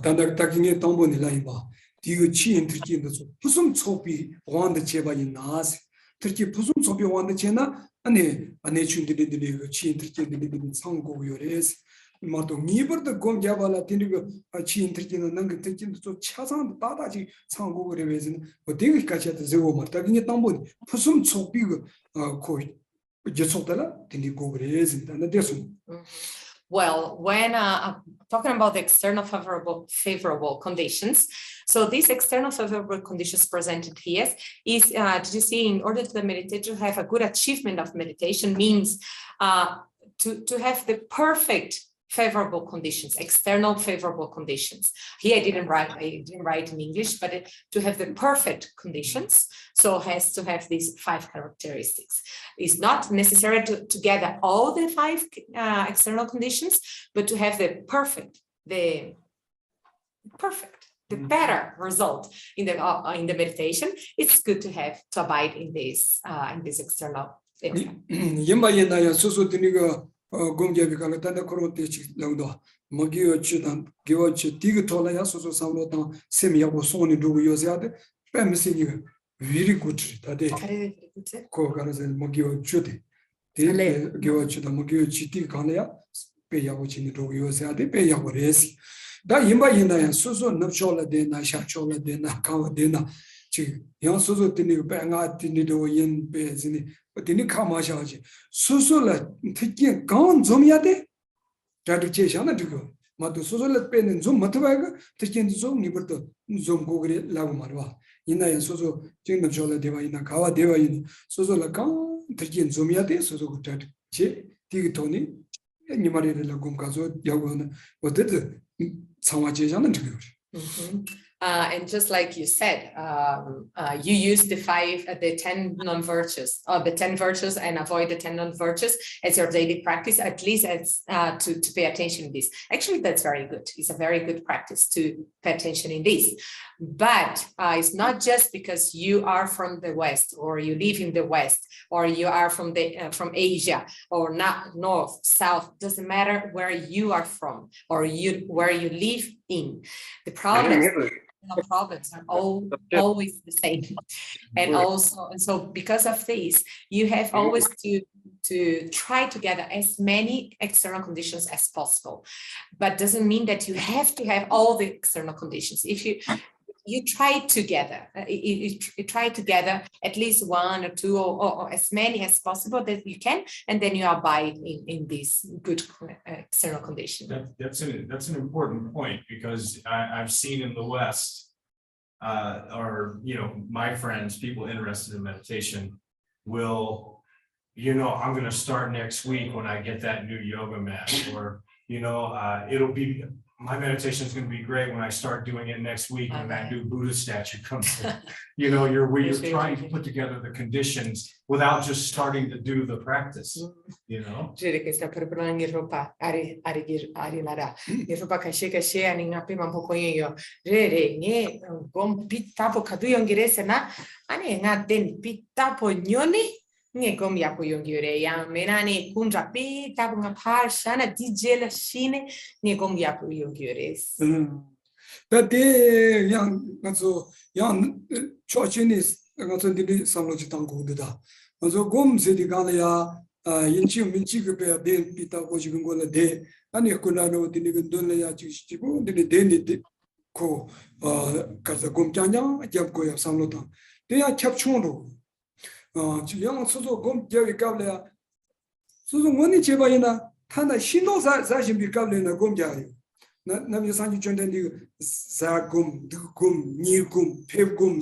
tanda takinge tamboni la iba digo chi interkin so pusum chopi wanda cheba in nas turki pusum chopi wanda chena ane chunde de chi interkin de sango yores mato niber de gom jabala tindigo chi interkin nang interkin so chasan dadaji sango revezin o digo kachata zego marta ginge tamboni pusum chopi ko jesotala tindigo revezin tanda desu. Well, when talking about the external favorable conditions, so these external favorable conditions presented here is, you see, in order to meditate, to have a good achievement of meditation means to have the perfect favorable conditions, external favorable conditions. Here I didn't write in English, but to have the perfect conditions, so has to have these 5 characteristics. It's not necessary to gather all the 5 external conditions, but to have the better result in the meditation. It's good to abide in this external things. 공개비 가면 단다 코로테 랑도 먹이어 주단 기어 주 디그 토라야 소소 상로다 세미하고 손이 누구 요새하데 뺨미시니가 위리 구치 다데 코가라서 먹이어 주데 데 기어 주다 먹이어 지디 가네야 빼야고 지니 누구 요새하데 빼야고 레시 다 임바이나야 소소 납초라데 나샤초라데 나카오데나 지 영소소 드니 빼가 드니도 인 빼지니 어디니 카마샤지 소소라 특히 강 좀이야 돼 자득제잖아 지금 마도 소소라 빼는 좀 못봐가 특히 좀 니버도 좀 고그리 라고 말와 이나야 소소 지금 저라 대바이나 가와 대바이니 소소라 강 특히 좀이야 돼 소소 자득제 디기토니 니마리를 라고 가서 야고는 어디든 상화제잖아 지금. And just like you said, you use the 10 non-virtues, or the 10 virtues, and avoid the 10 non-virtues as your daily practice, at least as to pay attention in this. Actually, that's very good. It's a very good practice to pay attention in this. But it's not just because you are from the West, or you live in the West, or you are from Asia, or not North, South. Doesn't matter where you are from, or where you live in. The problems are always the same. And so because of this, you have always to try to gather as many external conditions as possible. But doesn't mean that you have to have all the external conditions. If you try together, you try to gather at least one or two or as many as possible that you can, and then you abide in these good external conditions. That's an important point, because I've seen in the West, or my friends, people interested in meditation, will, I'm going to start next week when I get that new yoga mat, or it'll be. My meditation is going to be great when I start doing it next week when that new Buddha statue comes in. You're trying to put together the conditions without just starting to do the practice. Nge gom ya po yung gyure yang menani kunja pi tabu nga par shana dijela shine nge gom ya po yung gyure. Tade yang ngaso yang chochinis ngaso dili samloji tanggo da. Ngaso gom sedi gala ya yinchi minchi ke pe den pita ko jigun gola de ani kunano dili gondole ya chigo dili deni ko kaza gom janya jab ko ya samlota. De ya chapchunro yang sozo gom jawi kable sozo ngoni chebayina tanda shindo za shimbi kable na gom jawi na mi sanji chonde ndi za gom ni gom pe gom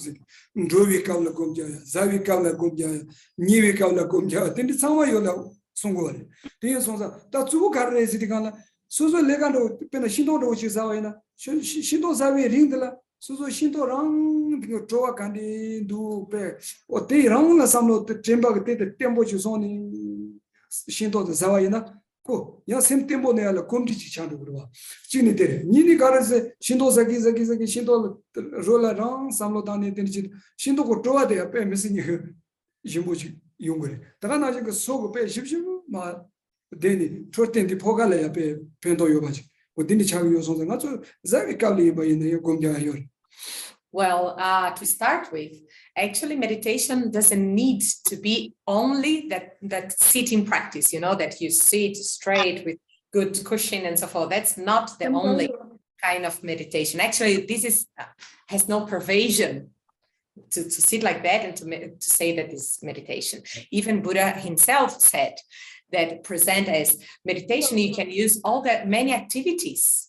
ndrowi kable gom jawi zawi kable gom jawi niwi kable gom jawi tendi sama yola songore te sonza ta tsubu karre sitikala sozo legando pena shindo do chi zawina shindo zawi ringdala sozo shindo rang trowa kandi du pe o te rang la samlo temba te tempo chi soni shindo de zawina ko ya sem tempo ne ala komti chi chandu bro chini tere nini garase shindo zaki shindo rola rang samlo dane te shindo ko trowa de pe mesini jimbo chi yungre daga na je ko so pe shipship ma deni troten di phogala ya pe pendo yobaji o dini chawi yo sonza ngacho zawi kali ba ine yo gomja yor. Well, to start with, actually meditation doesn't need to be only that sitting practice, that you sit straight with good cushion and so forth. That's not the only kind of meditation. Actually, this has no pervasion to sit like that and to say that this is meditation. Even Buddha himself said that present as meditation, you can use all that many activities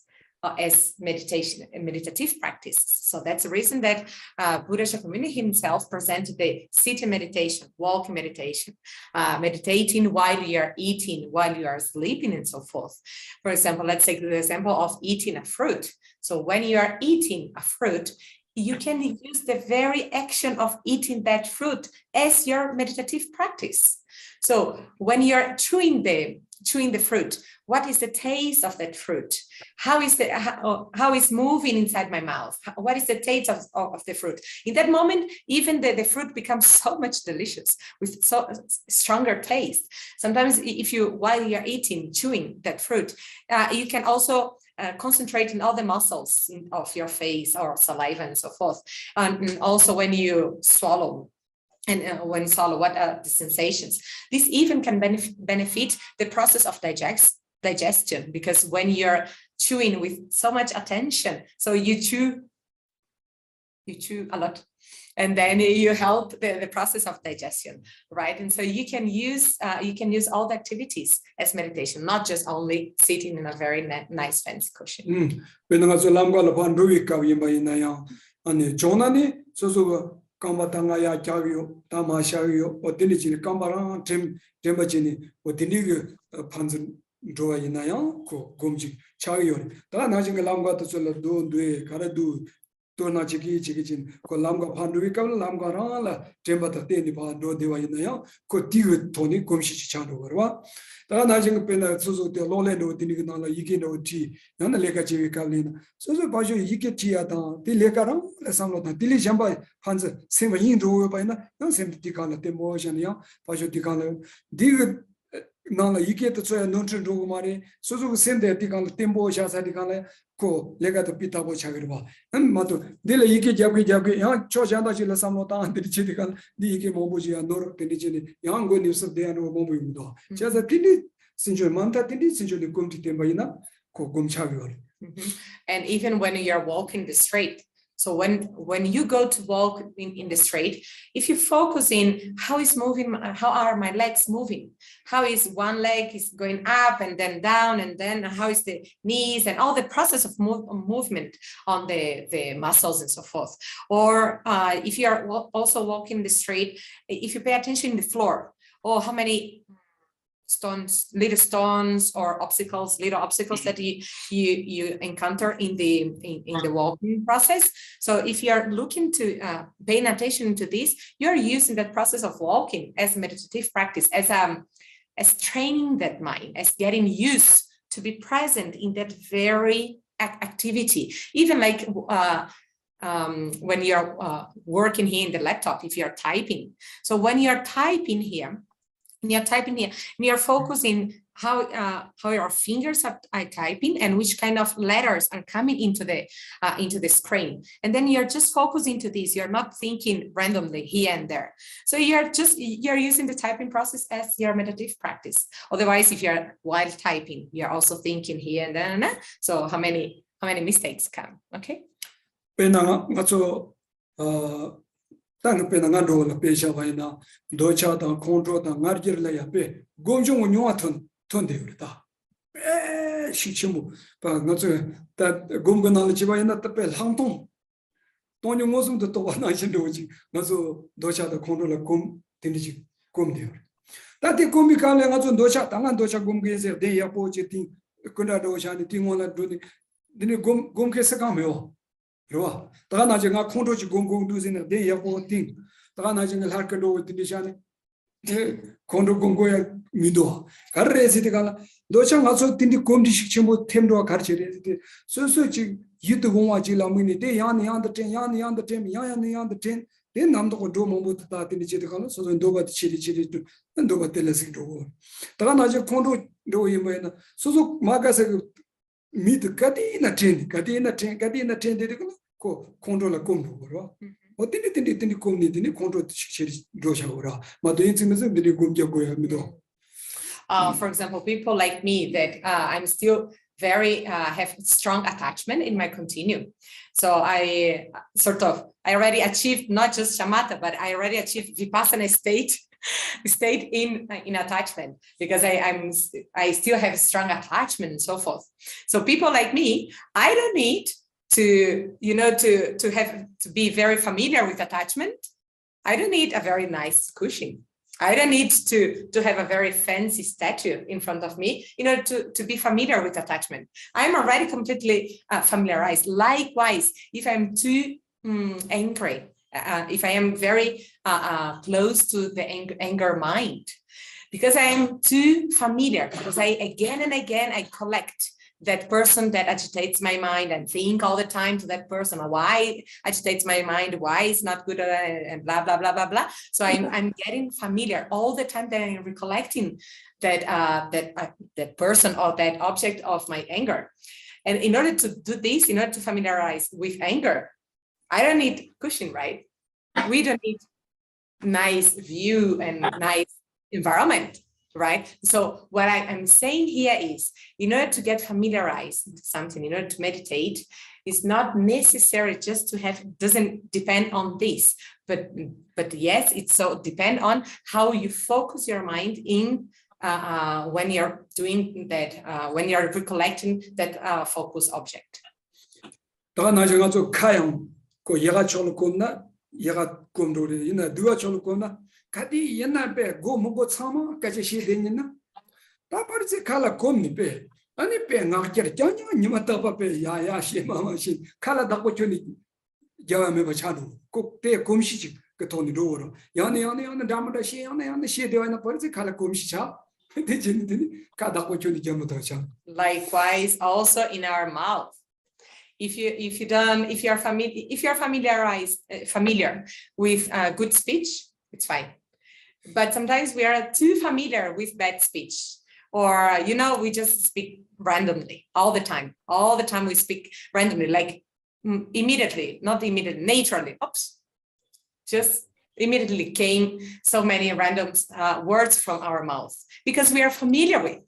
as meditation and meditative practice. So that's the reason that Buddha Shakyamuni himself presented the sitting meditation, walking meditation, meditating while you are eating, while you are sleeping, and so forth. For example, let's take the example of eating a fruit. So when you are eating a fruit, you can use the very action of eating that fruit as your meditative practice. So when you're chewing the fruit, what is the taste of that fruit? How is moving inside my mouth? What is the taste of the fruit? In that moment, even the fruit becomes so much delicious with so stronger taste. Sometimes while you're chewing that fruit, you can also concentrate in all the muscles of your face or saliva and so forth. And also when you swallow, what are the sensations? This even can benefit the process of digestion, because when you're chewing with so much attention, so you chew a lot, and then you help the process of digestion, right? And so you can use all the activities as meditation, not just only sitting in a very nice fancy cushion. Kambatanga ya chagyo, tamashayo, or diligent Kambaran, Tembachini, or Dinigo Panzan Droa Yinayan, Gomji, Chagyo. Tanajing Lamba to Sola do, Karadu, Dona chiki jin ko lamga pandu ka lamga la temba ta te ni ba do dewa ina ya ko tig toni komshi chi chando warwa ta na jing pe na so te lo le no tini na la yiki no ti na na le ka chi ka lina so ba jo yiki ti ya ta ti le ka ram la sam lo ta ti li jamba hanz sem yin do ba ina na sem ti ka la te mo jan ya ba jo ti ka la dig na la yiki to so ya non chen do ma re so sem de ti ka la tembo sha sa ti ka la ko lega to pita bo chagir ba mato dile yike jabge ya cho janda chi la samlo ta andi chi de kan di yike mo bo ji anor te chi ni yang go ni so de ano mo bo yu do cha za tini sinjo manta tini sinjo de kom ti temba ina ko gom chagir. And even when you're walking the street, so when you go to walk in the street, if you focus in how are my legs moving, how is one leg is going up and then down, and then how is the knees and all the process of movement on the muscles and so forth. Or if you are also walking the street, if you pay attention in the floor, or how many little stones or little obstacles that you encounter in the walking process. So if you're looking to paying attention to this, you're using that process of walking as meditative practice, as training that mind, as getting used to be present in that very activity. Even like when you're working here in the laptop, if you're typing. So when you're typing here, you're focusing how your fingers are typing and which kind of letters are coming into the screen. And then you're just focusing to this. You're not thinking randomly here and there. So you're using the typing process as your meditative practice. Otherwise, if you're while typing, you're also thinking here and there. So how many mistakes come? Okay. Tang pe na do la pe sha ba na do cha da control da ngar gir la ya pe gom jong nyu wa ton de ta shi chimu ba nga zo da gom ga na la chi ba na ta pe lang tong ton nyu mo sum to ba na shin do ji nga zo do cha da control la gom tin ji gom de da ti gom bi ka la nga zo do cha gom ge se de ya po ji tin ku na do cha ni tin won la do ni gom ke sa ka me yo ro ta na je nga control ji gom do zin de ya po tin ta na je nga har ka do tin sha ni control gom go ya mi do kar re si de ka do cha nga so tin di gom di shik chimo tem do kar che re so ji yid gom wa ji la mi ni de ya ni ya de ten de nam do do mo bu ta tin ji de ka so do ba chi do ba te le si do ta na je control do yi me na so ma ka se mi de ka di na ten de ko control la gom do ro o tin gom ni tin control chi do sha ro ma do yin tin me de gom ja go ya mi do. For example, people like me that I'm still very have strong attachment in my continuum. So I already achieved not just shamatha, but I already achieved vipassana state in attachment, because I still have strong attachment and so forth. So people like me, I don't need to be very familiar with attachment. I don't need a very nice cushion. I don't need to have a very fancy statue in front of me, to be familiar with attachment. I'm already completely familiarized. Likewise, if I'm too angry, if I am very close to the anger mind, because I am too familiar, because again and again I collect that person that agitates my mind and think all the time to that person, why agitates my mind, why it's not good, and blah, blah, blah, blah, blah. So I'm getting familiar all the time that I'm recollecting that person or that object of my anger. And in order to do this, in order to familiarize with anger, I don't need cushion, right? We don't need nice view and nice environment. Right. So what I'm saying here is, in order to get familiarized with something, in order to meditate, it's not necessary just to have, doesn't depend on this, but yes, it's so depend on how you focus your mind in when you're doing that, when you're recollecting that focus object. Kadi yena be go mongo tsama kaje shi denina ta parse kala komni be ani be ngakjer janya nyima ta pa be ya shi mama shi kala da ko chuni 야메 바차도 꼭때 곰시지 그 돈이 로로 야네 담다 시 야네 시 되어나 버지 칼 곰시차 대진들이 가다고 저기 점부터 참 Likewise, also in our mouth. If you are familiar with good speech, it's fine. But sometimes we are too familiar with bad speech, or we just speak randomly all the time. All the time we speak randomly, like immediately, not immediately, naturally. Oops, just immediately came so many random words from our mouth because we are familiar with.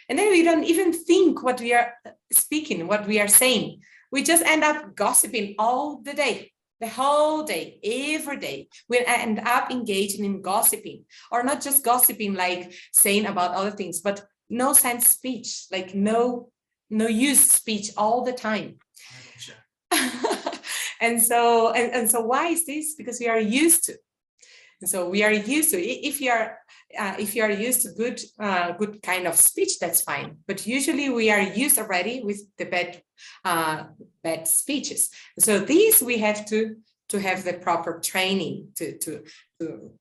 And then we don't even think what we are speaking, what we are saying. We just end up gossiping all the day, the whole day, every day. We end up engaging in gossiping, or not just gossiping, like saying about other things, but no sense speech, like no use speech all the time. And so why is this? Because we are used to. And so we are used to. If you are used to good kind of speech, that's fine. But usually we are used already with the bad speeches. So these we have to have the proper training to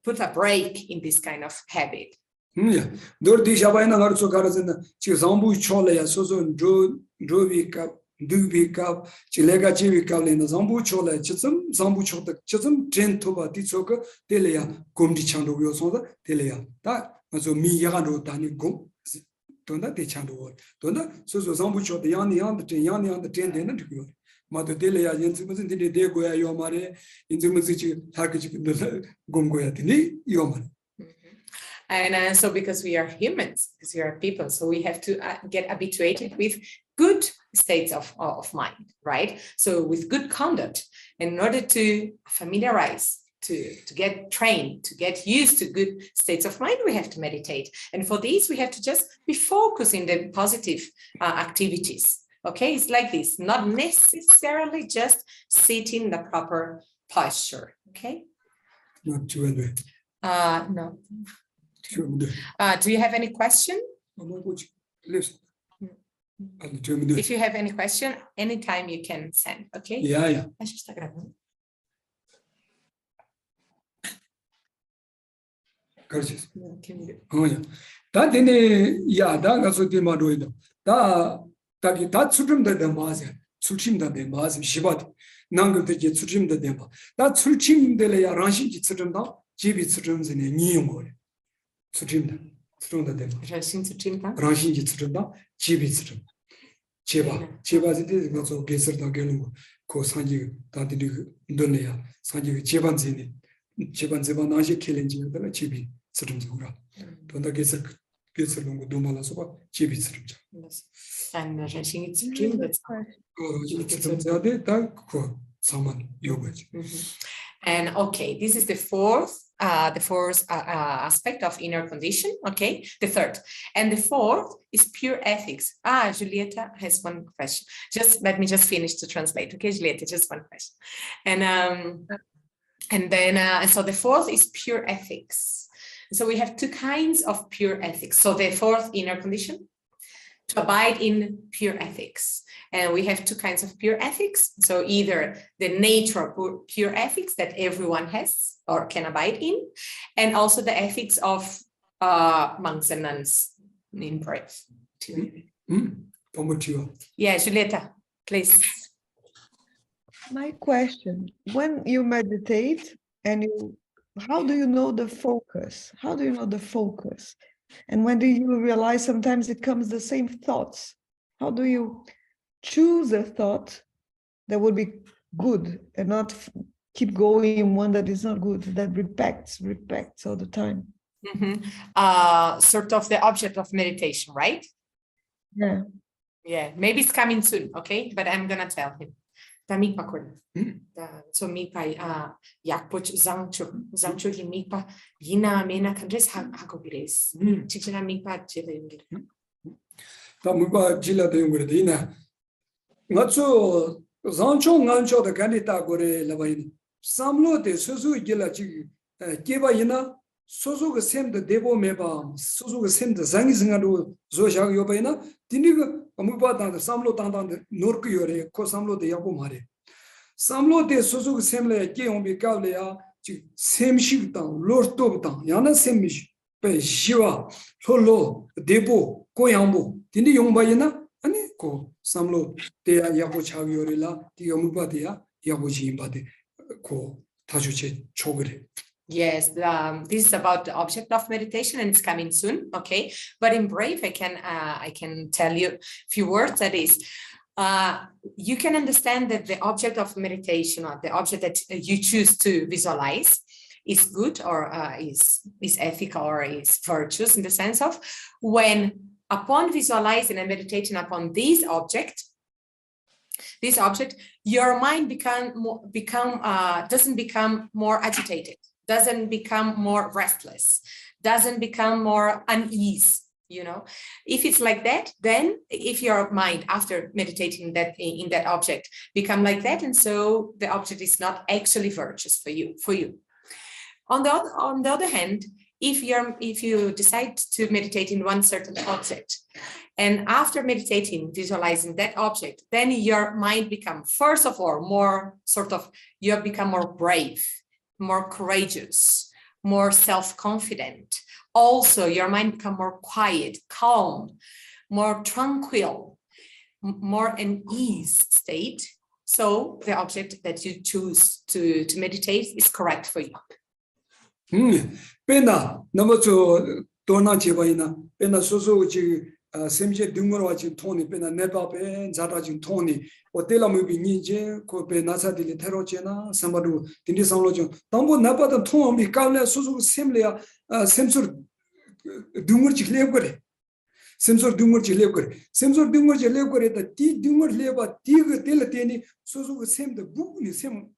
put a break in this kind of habit. Yeah. Dordi shabaina garso garazena chi zambu chole ya sozo ndo vika duvikap chilega chivikap lena zambu chole chitsum zambu chota chitsum tren toba ditsoka teleya gomdi chando yo sonda teleya ta mazo mi yagano tani gom donda de chando donda sozo zambu chota yani the tren dena dikyo mato teleya yenzi mazin de goya yo mare inzi mazichi hakichi gom goya tini yo mare. And so because we are humans, because we are people, so we have to get habituated with good states of mind, right? So with good conduct, in order to familiarize, to get trained, to get used to good states of mind, we have to meditate. And for this, we have to just be focused in the positive activities. Okay, it's like this, not necessarily just sitting in the proper posture. Okay. Not too no. Do you have any question? If you have any question, anytime you can send, okay? Yeah. Oh yeah. That in yeah, that also the madoido. That sutum the demase, suchim the demase, shibat, nangle the jet suchim the demba. That suchim de la ranchi sutum da, jibi sutums in a new suchim the demba. Ranchi sutum da, jibi sutum. Cheba is also Geshe da Gelu, Co Sanji, Tadi Dunia, Sanji, Chebanzini, Chebanzebanaji killing the Chibi, Sutum Zura. Don't the Geshe Lungu Dumala Soba, Chibi Sutum. And it's a dream that's someone yoga. And okay, this is the fourth aspect of inner condition. Okay, the third, and the fourth is pure ethics. Julieta has one question. Let me finish to translate. Okay, Julieta, just one question, and then so the fourth is pure ethics. So we have two kinds of pure ethics. So the fourth inner condition, to abide in pure ethics. And we have two kinds of pure ethics. So either the nature of pure ethics that everyone has or can abide in, and also the ethics of monks and nuns in praise. Yeah, Julieta, please. My question, when you meditate and how do you know the focus? How do you know the focus? And when do you realize sometimes it comes the same thoughts? How do you choose a thought that would be good and not keep going in one that is not good, that repeats all the time? Sort of the object of meditation, right? Yeah. Yeah, maybe it's coming soon, okay? But I'm gonna tell him. So mipa yakpoch zangcho ki mipa yina mena kandres hakobires. Chichina mipa chile. Ta mipa chila de ngurina. Ngatso zangcho ngancho da kanita gore labaini. Samlo de suzu gila chi keba yina sozo ga sem de debo meba sozo ga sem de zangi zangado zo shag yobaina tiniga mipa da samlo tanda norku yore ko samlo de yabo mare. Samlo de soso semle ke on be kable ya ji semshi tang lor to tang yana semshi pe shiwa lolo debo koyambo tindi yongba yana ani ko samlo de ya bo chagiorela di yomuba de ya bo jimba de ko tajuche chogre. Yes, this is about the object of meditation, and it's coming soon. Okay, but in brief, I can tell you a few words. That is, you can understand that the object of meditation, or the object that you choose to visualize, is good or is ethical or is virtuous, in the sense of when upon visualizing and meditating upon this object, your mind doesn't become more agitated, doesn't become more restless, doesn't become more unease. You know, if it's like that, then if your mind after meditating that in that object become like that, and so the object is not actually virtuous for you. On the other hand, if you decide to meditate in one certain object, and after meditating, visualizing that object, then your mind become, first of all, you have become more brave, more courageous, more self-confident. Also, your mind become more quiet, calm, more tranquil, more an ease state. So the object that you choose to meditate is correct for you. Pena number 2 dona chebaina pena soso ji semje dungro ji toni pena neba pe zara ji toni otela mu bi ni je ko pe nasa de tero chena samadu tindi samlo jo tambo naba da thon bi kawle soso semle ya semsur dungur ji le gore semsur dungur ji le gore semsur dungur ji le gore da ti dungur le ba ti ge tel teni soso sem de bu ni sem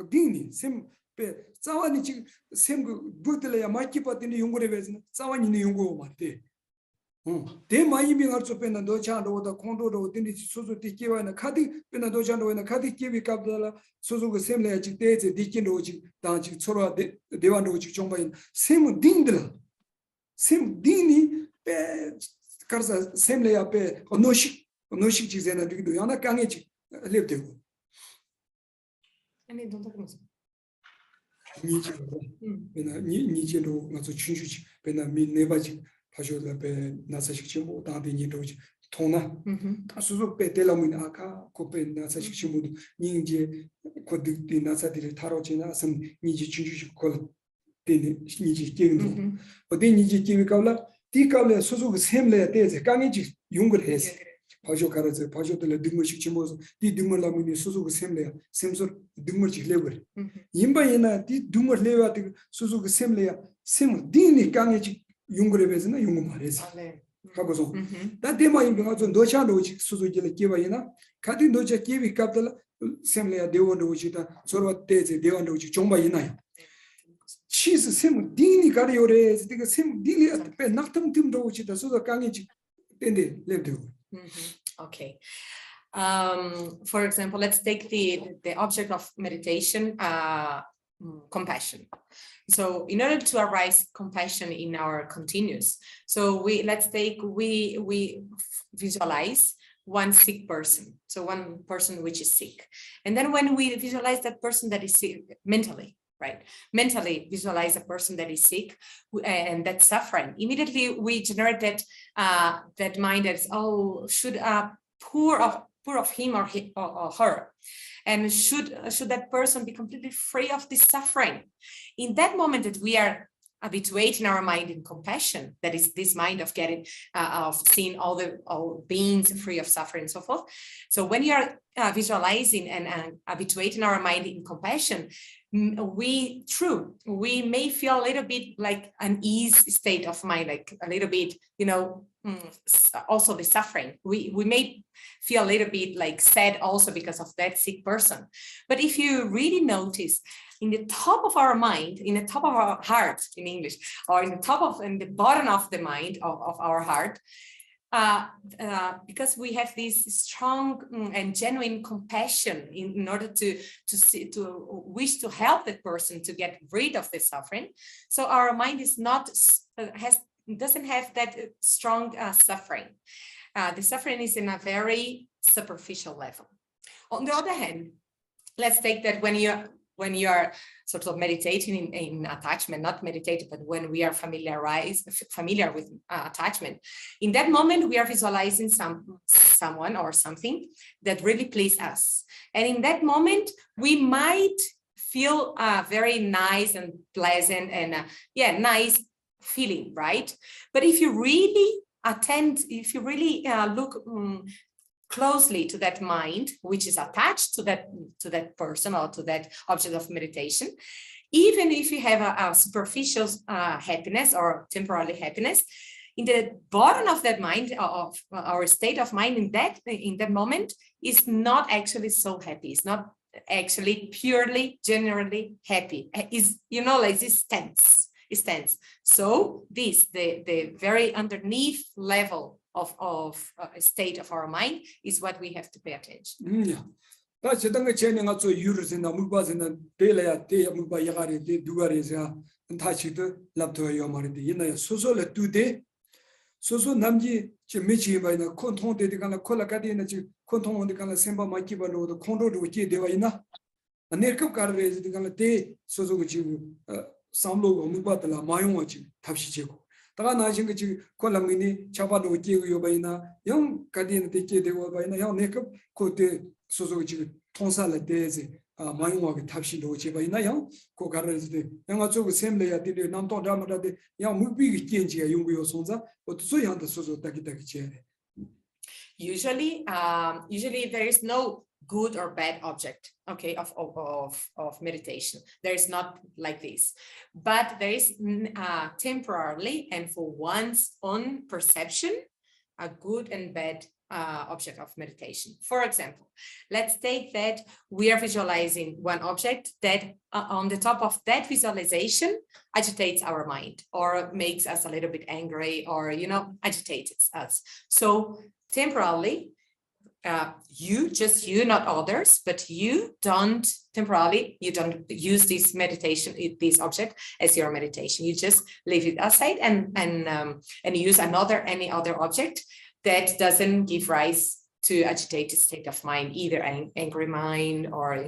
dingni sem pe zawani ji sem budle ya maki patini yungure vezna zawani ni yungo mate de mai mi ngar so pena do cha do da kondo do tindi soso ti kewa na khadi pena do cha do na khadi kewi kapdala soso go sem le ji te dikin do ji da ji choro de dewan do ji chongba in sem dingdla sem dini pe karsa sem le ya pe onoshi ji zena dido yana kange ji lebde go Ani don't talk about 니제로 가서 춘주지 배나 미 네바지 파쇼다 배 나사식치 뭐 다데 니도지 통나 다수수 배텔라문 아까 고배 나사식치 뭐 니제 고득디 나사들이 타로지나 섬 니지 춘주지 콜 데니 니지 게임도 어디 니지 게임 가울라 디가울레 소소 셈레 데제 강이지 용걸 해서 파쇼 가라서 파쇼들 등물식 뭐 디 등물라문이 소소 셈레 셈소 등물식 레버 임바이나 디 등물 레와 디 소소 셈레야 셈 디니 강이지 용거레 베즈나 용거 말해서 하고서 다 데마 임바가 좀 노차로 소소질 게바이나 카디 노차 게비 갑들 셈레야 데원도 오지다 서로 데제 데원도 오지 정바이나요 치즈 셈 디니 가리오레 디가 셈 디니 앞에 낙탐 팀도 오지다 소소 강이지 덴데 레브도 Okay. For example, let's take the object of meditation, compassion. So in order to arise compassion in our continuous, so we visualize one sick person. So one person which is sick. And then when we visualize that person that is sick mentally, right? Mentally visualize a person that is sick and that's suffering. Immediately we generate that mind that's, oh, should poor of him or her, and should that person be completely free of this suffering. In that moment that we are habituating our mind in compassion, that is this mind of getting of seeing all beings free of suffering and so forth. So when you are visualizing and habituating our mind in compassion, we may feel a little bit like an ease state of mind, like a little bit, also the suffering. We may feel a little bit like sad also because of that sick person. But if you really notice, in the top of our mind, in the top of our heart in English, or in the bottom of the mind of our heart, because we have this strong and genuine compassion in order to wish to help that person to get rid of the suffering. So our mind is doesn't have that strong suffering. The suffering is in a very superficial level. On the other hand, let's take that when you are sort of meditating in attachment, not meditating, but when we are familiar with attachment, in that moment we are visualizing someone or something that really pleases us, and in that moment we might feel very nice and pleasant and nice feeling, right? But if you really look closely to that mind, which is attached to that person or to that object of meditation, even if you have a superficial happiness or temporary happiness, in the bottom of that mind, of our state of mind in that moment, is not actually so happy. It's not actually purely, generally happy. Is like this tense. It's tense. So the very underneath level of a state of our mind is what we have to pay attention. Yeah. That's the thing. Changing out so users in the movers in the daylight, day move by Yagari, they do areas and touch it, love to your marity. In a social 2 day. So Namji, Chimichi by the Conton de Gana Colacadi and Conton on the Gana Simba Makibalo, the Condo to Ki Devaina. And Nerko Carres, the Gana Day, so which you Samlo or Mubatala, my own watching, Tapshico. Tana Jingachi, Colamini, Chabado, Yobaina, young Cadin, the Ki de Wabaina, young Nekop, Cote, so which you Tonsala Daisy, my own walk, Tapshido, Chibaina, young Cocares, the young same layer, the Lamdon Damada, the young movie Genji, young Sonza, but so young the Soso Taki. Usually there is no good or bad object, okay, of meditation. There is not like this, but there is temporarily and for one's own perception, a good and bad object of meditation. For example, let's take that we are visualizing one object that on the top of that visualization agitates our mind or makes us a little bit angry or agitates us. So temporarily, you, not others, but you don't use this meditation, this object as your meditation. You just leave it aside and use any other object that doesn't give rise to agitated state of mind, either angry mind or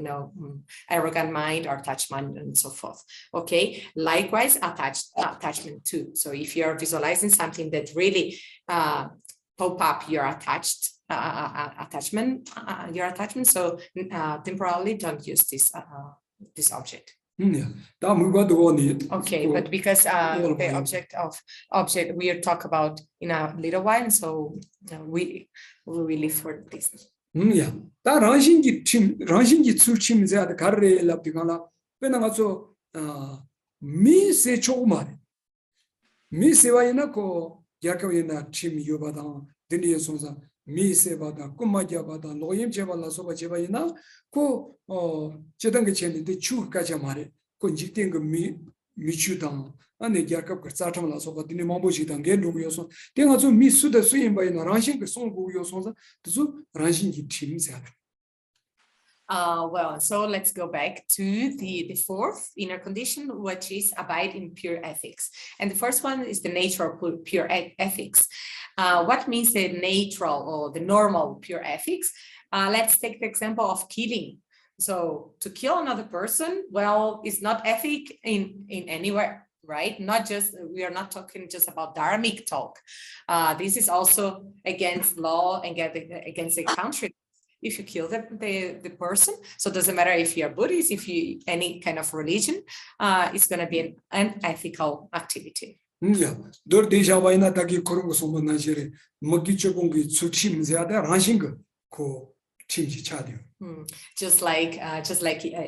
arrogant mind or attached mind and so forth. Okay, likewise attachment too. So if you're visualizing something that really pop up your attachment. So temporarily don't use this object. Okay, but because the object we'll talk about in a little while, so we will leave for this. Yeah. That Ranshingi Tsuchim is at the Carre Lapticana, when I'm also me say Chomari. Me say Wainako, Yakavina, Chim Yobadan, Dinia Sonza. Mi sebada, kumajabada, loyim chevala soba chevaina, ko chedanga cheni de chu kachamare, ko jikting mi chudang, and the Yakap Satamala soba, the Mambochi and Genduyoson. Then also mi suda swim by the ranching song Guyosonza, to ranching teams. Well, so let's go back to the fourth inner condition, which is abide in pure ethics. And the first one is the nature of pure ethics. What means the natural or the normal pure ethics? Let's take the example of killing. So to kill another person, well, it's not ethic in anywhere, right? We are not talking just about dharmic talk. This is also against law and against the country. If you kill the person, so it doesn't matter if you're Buddhist, if you any kind of religion, it's going to be an unethical activity. Yeah, just like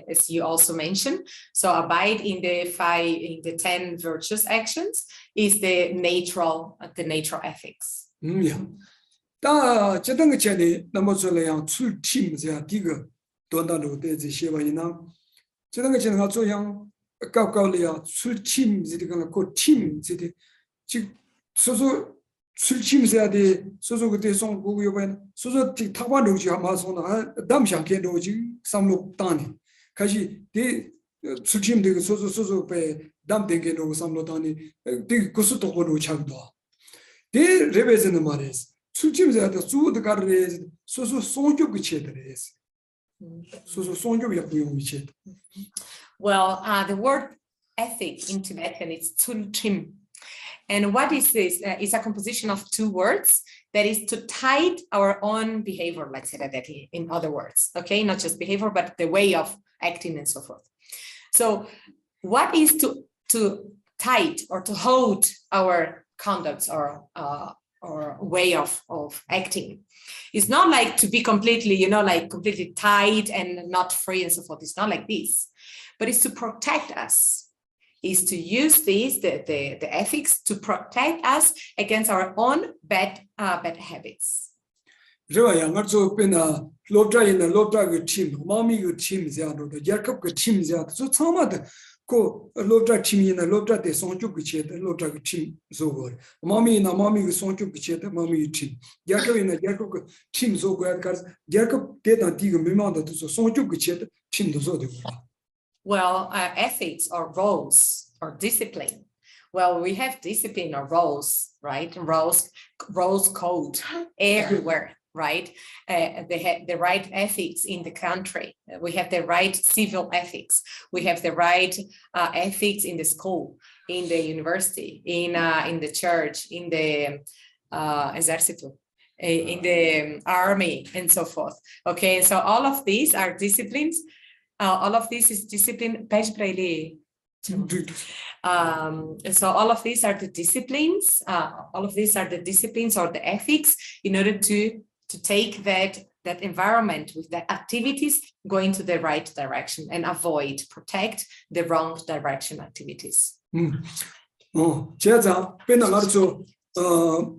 as you also mentioned, so abide in the 10 virtuous actions is the natural ethics. Yeah. 다 저등의 전에 넘어서려야 출팀이야 디가 돈다로 되지 시바이나 저등의 전에 가서양 가까울이야 출팀이니까 그 팀이지 즉 소소 출팀이야 돼 소소 그때 송 보고 요번 소소 타관로지 아마서나 담샹케로지 삼록 단이 같이 대 출팀되고 소소 배 담된게로 삼록 단이 되게 고스도 보고 참도 대 레베즈는 말이지. So 성교 약부용 위치. Well, the word ethic in Tibetan is tsulchim. And what is this? It's a composition of two words that is to tie our own behavior, let's say that in other words, okay? Not just behavior, but the way of acting and so forth. So what is to tie or to hold our conducts or way of acting? It's not like to be completely, like completely tied and not free and so forth. It's not like this, but it's to protect us. Is to use these, the ethics, to protect us against our own bad habits. 저야 맞죠 배나 로트라이나 로트라그 팀 마미그 팀이야도 야컵그 팀이야 저 처음에 그 로트라 팀이나 로트라데 성격그 체데 로트라그 팀 소거 마미나 마미그 성격그 체데 마미 팀 야컵이나 야컵그 팀 소거야 가서 야컵 대단 디그 미만도 저 성격그 체데 팀도 소되고. Well, ethics or roles or discipline. Well, we have discipline or roles, right? Roles code everywhere, right? They have the right ethics in the country. We have the right civil ethics. We have the right ethics in the school, in the university, in the church, in the exército, in the army, and so forth. Okay, so all of these are disciplines. All of this is discipline. So all of these are the disciplines. All of these are the disciplines or the ethics in order to take that environment with the activities going to the right direction and protect the wrong direction activities. 제가 배나 말죠.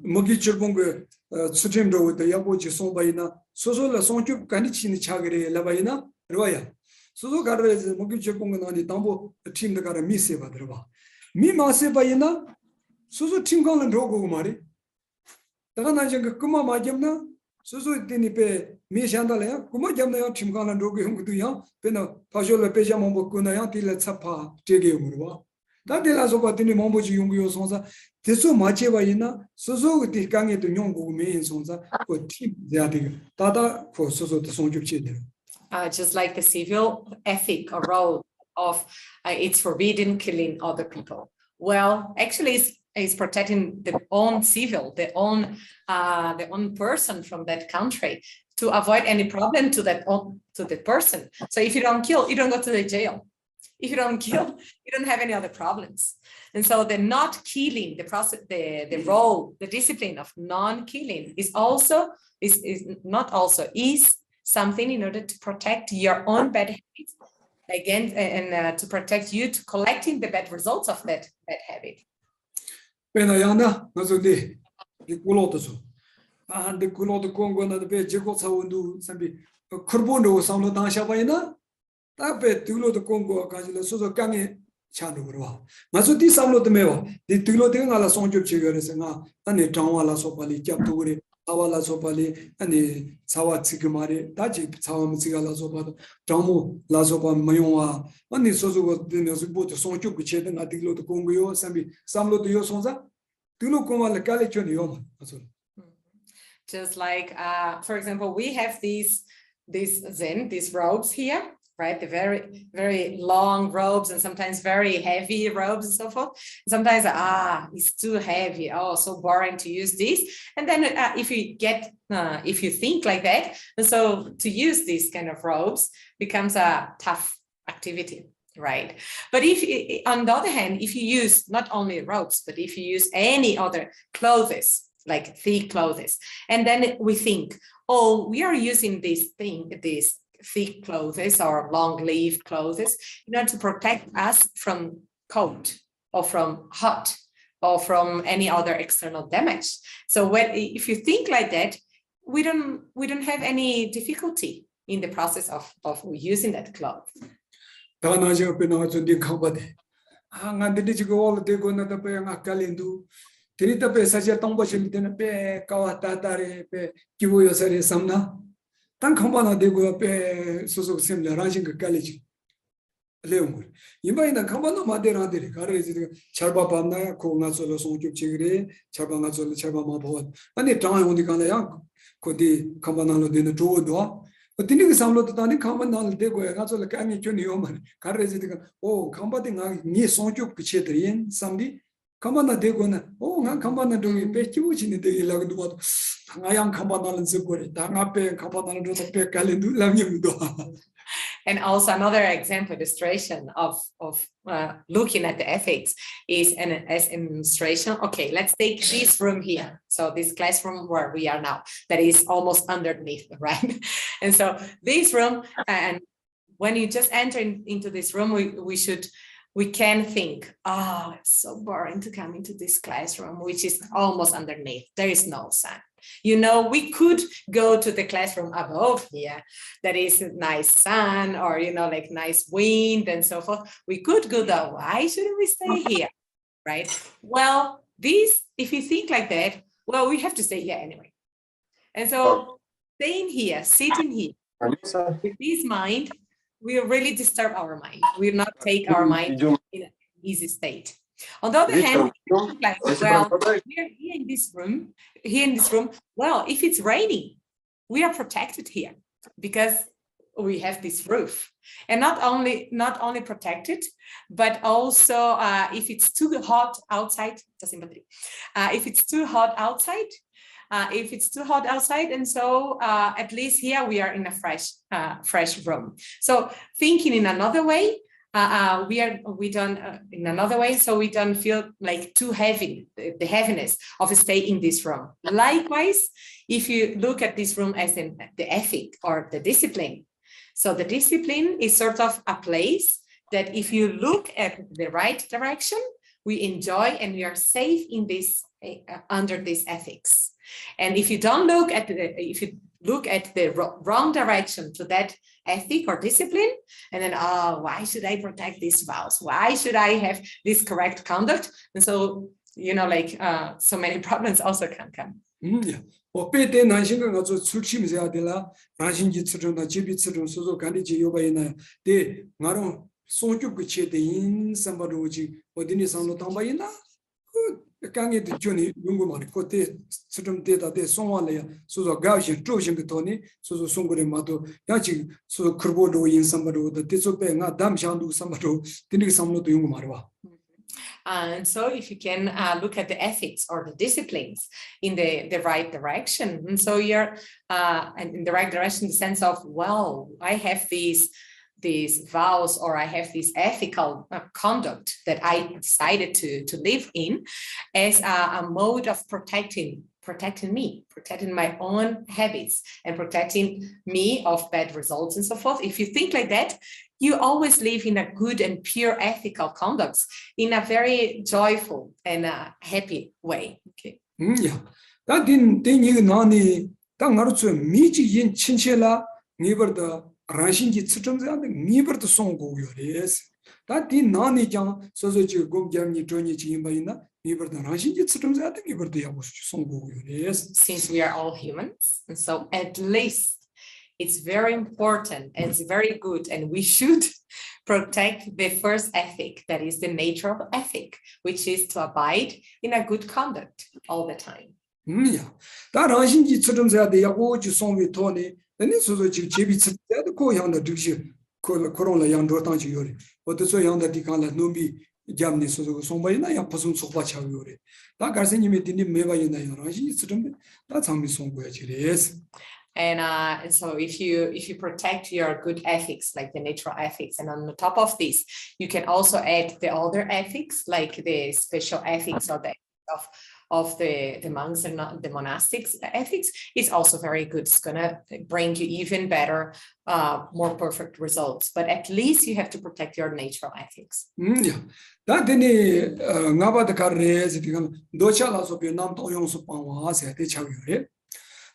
먹이 줄본거 수팀도 야보지 송바이나 소소라 송쭉 간이치니 차그레 라바이나 로야. 소소 가르에서 먹이 줄본거 나니 담보 팀도 가르 미세 받으러 미 마세 바이나 소소 팀 간은 로고 말이 다가 나지 그마 마점나 소소 되니페 미샹달야 그마 점나요 팀 간은 로고 형도야 배나 파쇼를 빼자 먹고나야 딜레 차파 되게 물어 다들아서 받더니 몸보지 용구요 송사 대소 마체바이나 소소 그 강에도 용고 메인 송사 그팀 자디 다다 그 소소도 송줍치들 just like the civil ethic or role of it's forbidden killing other people. Well, actually, it's protecting the own civil, the own person from that country to avoid any problem to the person. So if you don't kill, you don't go to the jail. If you don't kill, you don't have any other problems. And so the not killing, the process, the role, the discipline of non-killing is something in order to protect your own bad habits again and to protect you to collecting the bad results of that bad habit. 배나야나 나서데 이꼴로도서 안데 꼴로도 공고나도 배 제고 사원도 삼비 커보노 상로 당샤바이나 답에 둘로도 공고 가지고 소소 강에 차는 거로 맞소디 상로도 메워 디 둘로도 가라 송접 지거래서 나 안에 장와라 소발이 잡도 그래 아와라 소발이 아니 사와 지금 말이 다지 사와 지가라 소발 장모 라소바 마용와 아니 소소고 되면서 보도 송접 그체든 아디로도 공고요 삼비 삼로도 요 송자 둘로 공말 깔레촌이요 맞소 Just like for example we have these robes here, right? The very, very long robes and sometimes very heavy robes and so forth. Sometimes, it's too heavy. Oh, so boring to use this. And then if you think like that, so to use these kind of robes becomes a tough activity, right? But on the other hand, if you use not only robes, but if you use any other clothes, like thick clothes, and then we think, oh, we are using this thick clothes or long-sleeve clothes in order to protect us from cold or from hot or from any other external damage. So if you think like that, we don't have any difficulty in the process of using that cloth. 단 컴바나 되고 빼 소속 셈라 라신 그 깔리지 레옹을 이마이나 컴바나 마데라데리 가르지 잘바 봤나야 고나서로 송줍지 그래 잘바나서로 잘바마 보 아니 당한 온디 간다야 거디 컴바나로 되는 조도 어디니 그 상로도 다니 가만 날 되고야 가서 강이 균이요 말 가르지가 오 감바데 나니 송쪽 그체들인 삼디 가만나 되고는 오난 가만나 되고 배치부치는 되기라고 누가 당아양 가만나는 저거리 당 앞에 가만나는 저도 배 갈린 누람님도. And also another example, illustration of looking at the ethics is as an illustration. Okay, let's take this room here. So this classroom where we are now, that is almost underneath, right? And so this room, and when you just enter into this room, we can think, oh, it's so boring to come into this classroom, which is almost underneath. There is no sun. You know, we could go to the classroom above here, that is a nice sun or, you know, like nice wind and so forth. We could go there. Why shouldn't we stay here, right? Well, if you think like that, well, we have to stay here anyway. And so staying here, sitting here, with this mind, will really disturb our mind. Will not take our mind in an easy state. On the other hand, like, well, we are here in this room. Well, if it's raining, we are protected here because we have this roof, and not only protected, but also if it's too hot outside, if it's too hot outside, and so at least here we are in a fresh room. So thinking in another way. We don't in another way, so we don't feel like too heavy, the heaviness of staying in this room. Likewise, if you look at this room as in the ethic or the discipline, so the discipline is sort of a place that if you look at the right direction, we enjoy and we are safe in this under this ethics. And if you don't look at if you look at the wrong direction to that ethic or discipline, and then, oh, why should I protect these vows? Why should I have this correct conduct? And so, you know, like so many problems also can come. Yeah. 어빼때 난신가 가서 술침해야 되라. 난신지 처럼다 집이처럼 소소 간디지 요바이나. 데 나로 송juk 그체대인 삼바로지 어디니 상로 담바이나. 강에 뒤쪽에 용고만 코테 수좀 데이터에 송환해야 소소 가시 조신 그 돈이 소소 송고래 마도 야지 소소 크르보도 인삼바로 데소페가 담샹도 삼바로 드니 삼로도 용고 말와. And so if you can look at the ethics or the disciplines in the right direction, and so you're in the right direction in the sense of, well, I have these vows or I have this ethical conduct that I decided to live in as a mode of protecting me, protecting my own habits and protecting me of bad results and so forth. If you think like that, you always live in a good and pure ethical conduct in a very joyful and happy way. Okay. Yeah. That didn't nani 당하루쯤 미지인 친체라 니버다 라신지 측정자한테 니버도 송고요레스. 다디 나니장 소소지 공장이 존이 지인바이나 니버다 라신지 측정자한테 니버도 야고스 송고요레스. Since we are all humans, and so at least it's very important and it's very good, and we should protect the first ethic, that is the nature of ethic, which is to abide in a good conduct all the time. Yeah. 다 라신지 측정자한테 야고지 송위 토니 근데 소소 지금 제비 측자도 고향도 즉시 코로나 양도 당시 요리 어디서 양다 디칸라 노미 잠니 소소 송바이나 야 무슨 속바 차요리 다 가르생님이 딘디 메바이나 요라시 측정데 다 장미 송고야 지레스. And so if you protect your good ethics, like the natural ethics, and on the top of this, you can also add the other ethics, like the special ethics or the of the monks and the monastics ethics, is also very good. It's gonna bring you even better, more perfect results. But at least you have to protect your natural ethics. Yeah. That didn't ngabad karres digan dochala be nam toyong so pawa se te chawyore.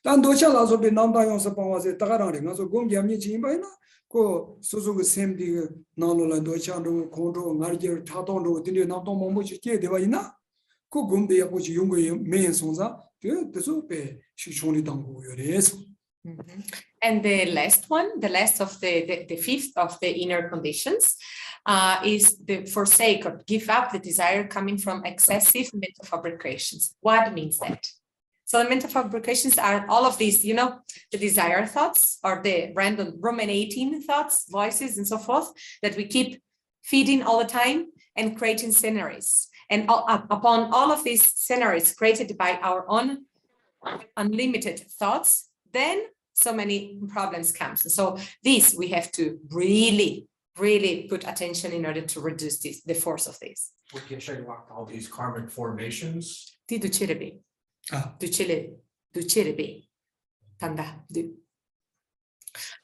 Dan dochala be nam toyong so pawa se tagarang nga so gom jamni chimbaina ko soso go semdi nalola dochando kondo ngarje tatong dindi nam tong momo che debaina. And the last of the fifth of the inner conditions is the forsake or give up the desire coming from excessive mental fabrications. What means that? So the mental fabrications are all of these, you know, the desire thoughts or the random ruminating thoughts, voices, and so forth that we keep feeding all the time and creating scenarios. And upon all of these scenarios created by our own unlimited thoughts, then so many problems come. So this we have to really put attention in order to reduce the force of this. We can check out all these karmic formations. Ti ducerebi. Ducerebi. Tanda.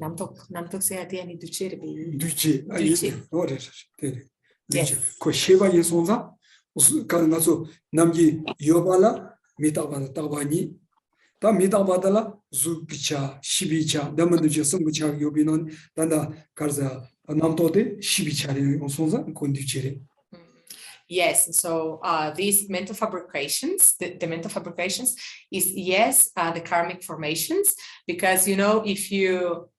Namtok se atiani ducerebi. Duce. Yes. Ko sheba yesonza kangaso namgi yobala mitabana tabani ta mitabadala zubicha shibicha damandu jesumcha yobinon tanda karza namtode shibichari yesonza konduchere. Yes, so these mental fabrications, the mental fabrications is, yes, the karmic formations, because, you know, if you,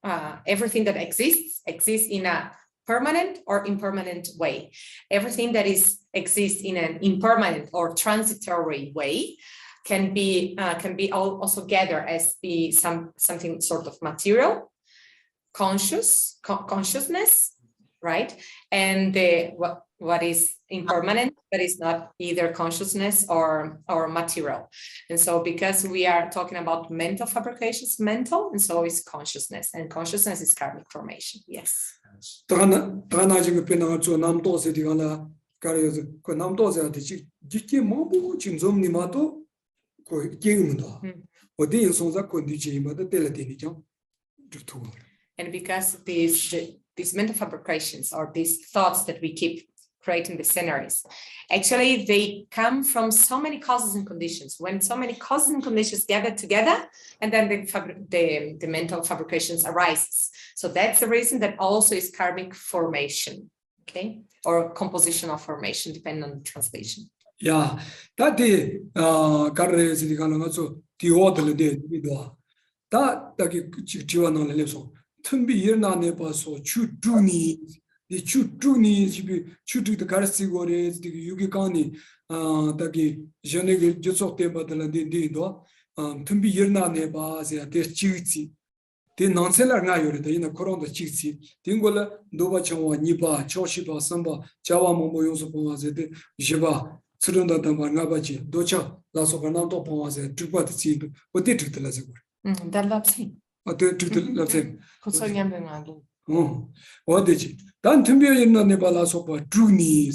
everything that exists in a permanent or impermanent way. Everything that exists in an impermanent or transitory way can be also gathered as be something sort of material, consciousness, right? And what is impermanent, but is not either consciousness or material. And so because we are talking about mental fabrications, mental, and so is consciousness, and consciousness is karmic formation. Yes. Tana jing pena cho namto se digala karyo ko namto se ati jiki mobu chimzom ni mato ko gengmundo odi sonza ko dije ma de tele teni jang jutu. And because these mental fabrications or these thoughts that we keep creating the scenarios, actually they come from so many causes and conditions. When so many causes and conditions gather together, and then the mental fabrications arises. So that's the reason that also is karmic formation, okay, or compositional formation, depending on the translation. Yeah, that the karre se digala ngaso ti hotel de bido ta ki chiwa na le so tumbi yerna ne pa so chuduni the chuduni chudu the karsi gore the yugi kani ta ki jene ge josok te badala de do tumbi yerna ne ba se te chichi the nonsense nga yore de ina koron de chichi dingola doba chwa niba choshiba samba jawa momo yoso po se de jiba tsrunda da nga ba ji docha la so kana to po se tuba de chi o de tu la se gore Dall'apsi. o de tu la se Consogliamo anche. 어디지? 단 틈비에 있는 내 발라서 봐 드니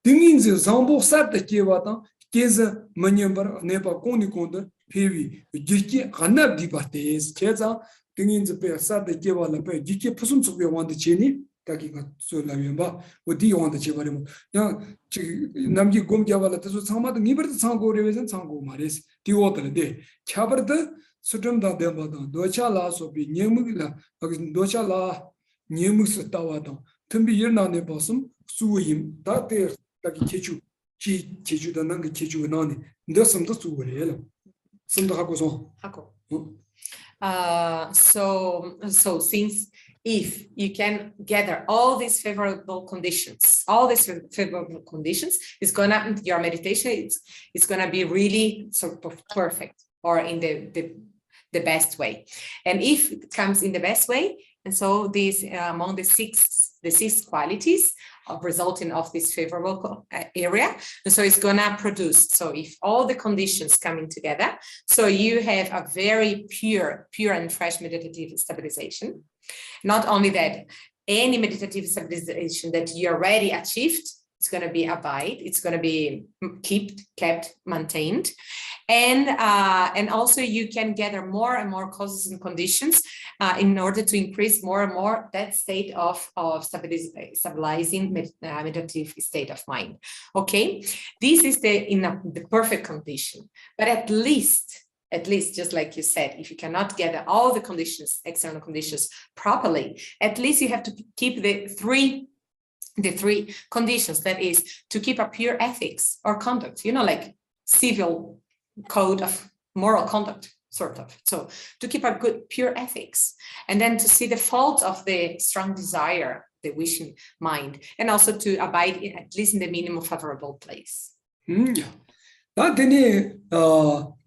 등인지 zambo 삽다 계와다 계자 만년바 내바 공니콘데 페비 지키 하나 디바테스 제자 등인지 배 삽다 계와라 배 지키 무슨 속에 원데 제니 다기가 솔라면 봐 어디 원데 제바리모 야 남기 곰자발라 또 상마도 니버도 상고레베선 상고 말레스 디오들데 차버드 수tum다 데바도 도차라서 비 녀무기라 도차라 녀무스 따와도 틈비 일나네 벗음 수임 다테 다기 제주 제주도 난게 제주가 나네 ndosum도 수고래요 숨도 하고서 하고. So since if you can gather all these favorable conditions, your meditation is gonna be really sort of perfect or in the best way. And if it comes in the best way, and so these among the six qualities of resulting of this favorable area, and so it's gonna produce. So if all the conditions coming together, so you have a very pure and fresh meditative stabilization. Not only that, any meditative stabilization that you already achieved, it's going to be abide, it's going to be kept, maintained. And also you can gather more and more causes and conditions in order to increase more and more that state of stabilizing meditative state of mind. Okay, this is the perfect condition, but at least just like you said, if you cannot gather all the conditions, external conditions properly, at least you have to keep the three conditions, that is to keep a pure ethics or conduct, like civil code of moral conduct, sort of. So to keep a good pure ethics, and then to see the fault of the strong desire, the wishing mind, and also to abide at least in the minimum favorable place. 다 되니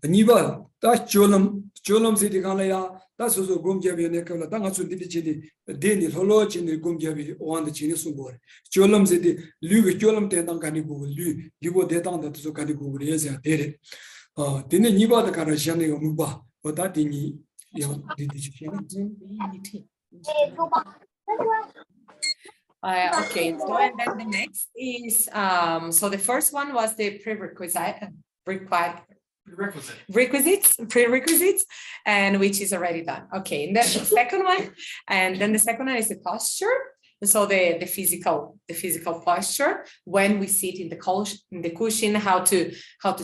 Niba, that Jolam City Galaya, that's also Gumjabi and Ekala, Tangasu Didi, Deni, Holoch in the Gumjabi, on the Chinisubor. Jolam City, Lu, Jolam Tenanganibu, Lu, you were dead on the Sukanibu, yes, I did it. Didn't Niba the Karashani or Muba, but that didn't Okay, so and then the next is so the first one was the prerequisites, and which is already done. Okay, and then the second one, is the posture. So the physical posture when we sit in the cushion, how to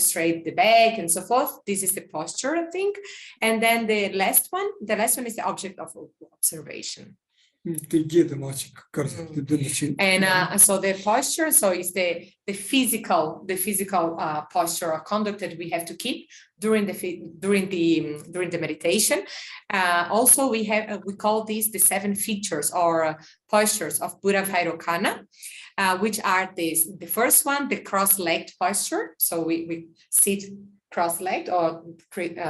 straighten the back and so forth. This is the posture, I think. And then the last one is the object of observation. And so the posture, so is the physical posture or conduct that we have to keep during the meditation. Also, we call these the 7 features or postures of Buddha Vairocana, which are the first one, the cross-legged posture. So we sit cross-legged or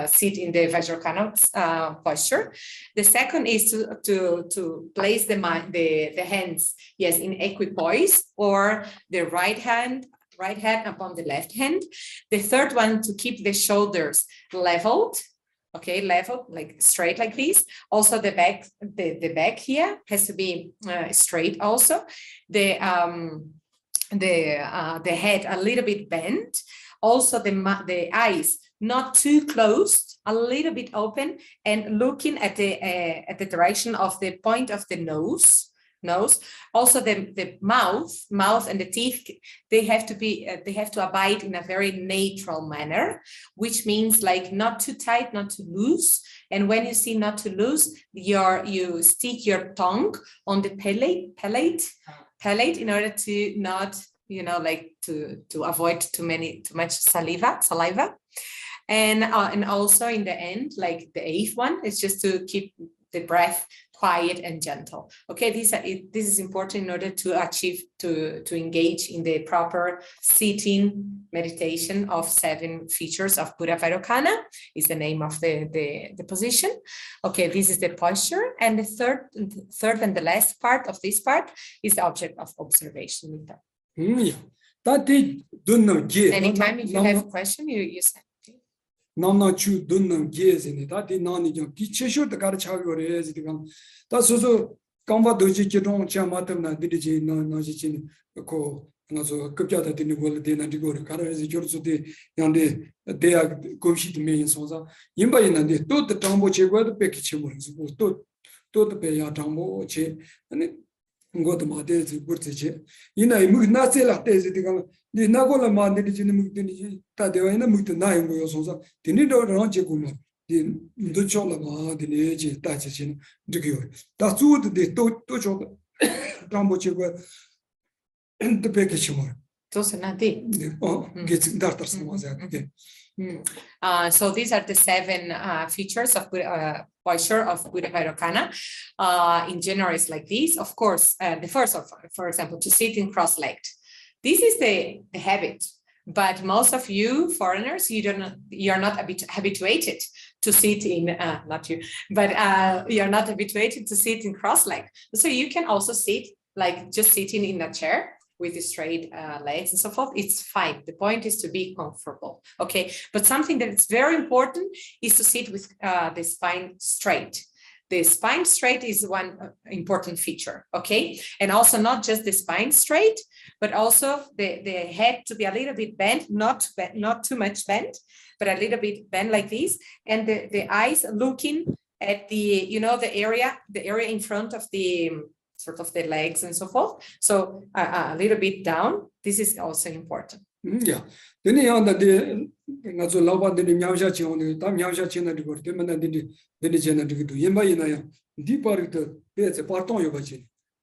sit in the Vajrayana posture. The second is to place the hands, yes, in equipoise, or the right hand upon the left hand. The third one, to keep the shoulders leveled, okay, leveled, like straight like this. Also the back here has to be straight also. The head a little bit bent. Also the eyes not too closed, a little bit open, and looking at the direction of the point of the nose. Also the mouth and the teeth, they have to abide in a very natural manner, which means like not too tight, not too loose. And when you see not too loose, you stick your tongue on the palate in order to not, like to avoid too much saliva. And also in the end, like the 8th one is just to keep the breath quiet and gentle. Okay, this is important in order to achieve, to engage in the proper sitting meditation of 7 features of Buddha Vairocana, is the name of the position. Okay, this is the posture. And the third and the last part of this part is the object of observation. Anytime if you have a question, you say. Namna chu dunam gezini da di nani jo ki chesho de gar chagyo re zi digam da so kamba doji ki dong cha matam na di ji na ji chin ko na so kopja da ni gol de na di gor kar zi jor so de yande de ya ko shi de me so za yimba yin de to de tambo che go de pe ki che mo to de pe ya tambo che ani God ma de zi bur che ina mu na se la de zi digam ni na go la ma de ji ni mu de ta de wa ina mu de na yo so za de ni do ro che ku ma de do cho la ma de ne ji ta che chin de ge da zu de to cho tambo che go de pe ke che mo to se na de get dar tar so za so these are the 7 features of posture of Buddha Vairocana. In general, it's like this. Of course, the first, for example, to sit in cross-legged. This is the habit, but most of you foreigners, you're not habituated to sit in, not you, but you're not habituated to sit in cross-legged. So you can also sit like just sitting in a chair with the straight legs and so forth. It's fine. The point is to be comfortable. Okay. But something that is very important is to sit with the spine straight. The spine straight is one important feature. Okay. And also not just the spine straight, but also the head to be a little bit bent, not too much bent, but a little bit bent like this. And the eyes looking at the, the area in front of the sort of the legs and so forth. So a little bit down. This is also important. Yeah. Then the not so low the Nyamsha Chon, Tam Yamsha China to go to the Jenna to do Yemba deeper there's a parton of a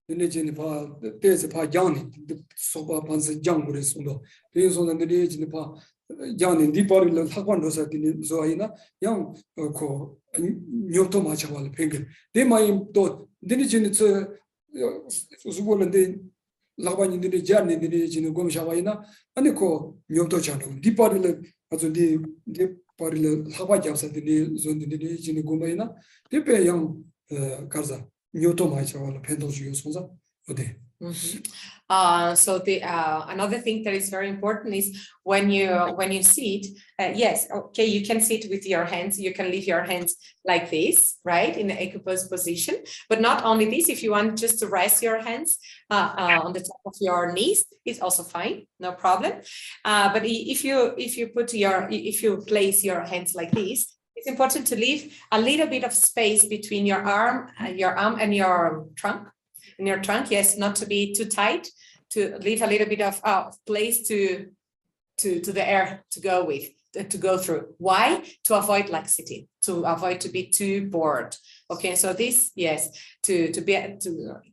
there's a part young, the soba pans young Resundo. There's on the age in the part young in deeper Hakondos at the Zoina, young co Nyoto Machawal Penguin. They might thought diligent Usubol Laban in the journey in the Gomshawaina, and the co Nyoto Channel, deeper as the paril haba japsa dini zon dini jini gombaina tepe yang karza nyoto mai chawa pendo ju sonza ode. So the another thing that is very important is when you sit, yes, okay, you can sit with your hands, you can leave your hands like this, right, in the equipoise position, but not only this, if you want just to rest your hands on the top of your knees, it's also fine, no problem. But if you place your hands like this, it's important to leave a little bit of space between your arm and your trunk. In your trunk, yes, not to be too tight, to leave a little bit of place to the air to go through. Why? To avoid laxity, to avoid to be too bored. Okay, so this, yes, to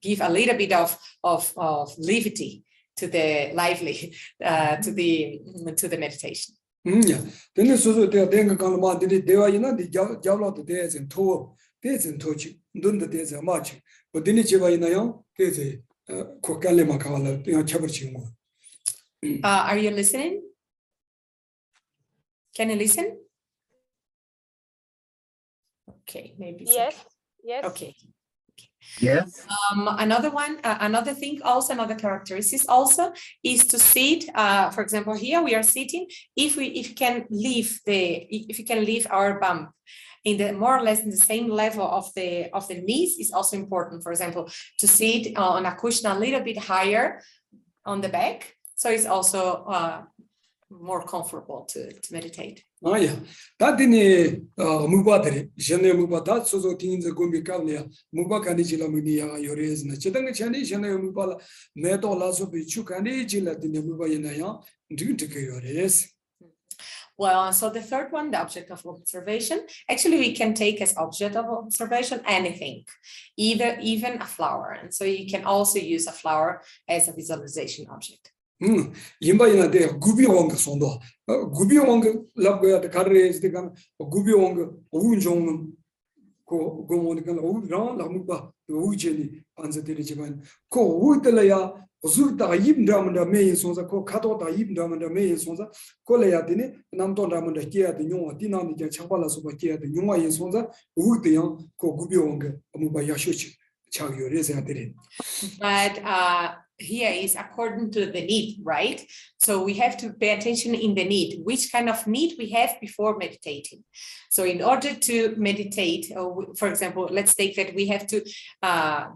give a little bit of levity to the lively to the meditation. Yeah. Then so the denga kalma did dewa ina the javlo the days and to chi dun the days much. But then chiva ina yo days kokale makala chabar chingo. Are you listening? Can you listen? Okay, maybe. Yes. Yes. Okay. Yes. Another thing also, another characteristic also is to sit, for example, here we are sitting, if you can leave our bum in the more or less in the same level of the knees is also important. For example, to sit on a cushion a little bit higher on the back, so it's also more comfortable to meditate. Ah yeah, that dini mubadere, jene mubada sozo tinze gombi kavlia mubakani jila munia yores na chedang chani jene mubala meto lazo bichu kani jila dini mubayina ya ndutike yores. Well, so the third one, the object of observation, actually we can take as object of observation anything, even a flower, and so you can also use a flower as a visualization object. Yimbayina de gubi wonga sondo gubi wonga labgoya de carres de gan gubi wonga unjong ko gomon kan ran la muba ujeli anze de jiban ko udela zuta yimdamanda me sonza ko kato da yimdamanda me sonza ko le ya dini namton damanda kia de nyong dinam de chapala so ba kia de nyong ye sonza udeyan ko gubi wonga muba yashochi chagyo reza de. But here is according to the need, right? So we have to pay attention in the need, which kind of need we have before meditating. So in order to meditate, for example, let's take that we have to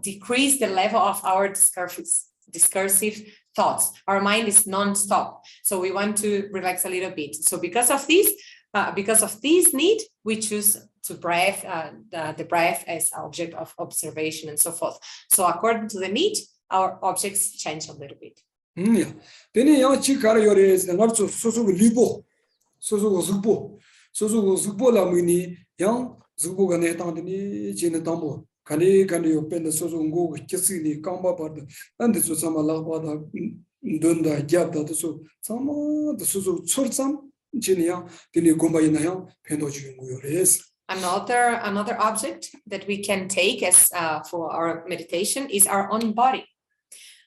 decrease the level of our discursive thoughts. Our mind is non-stop. So we want to relax a little bit. So because of this need, we choose to breath, the breath as object of observation and so forth. So according to the need, our objects change a little bit. Yeah. Then yang chi kar yore is the not so libo. So zubo la mini yang zubo gane tang ni jin tambo. Kani yo pen the so ngo kisi ni kamba part and the so sama la ba da dunda jab da so sama the so chorsam jin yang dini gomba ina yang pen do ju ngo yore is. Another object that we can take as for our meditation is our own body.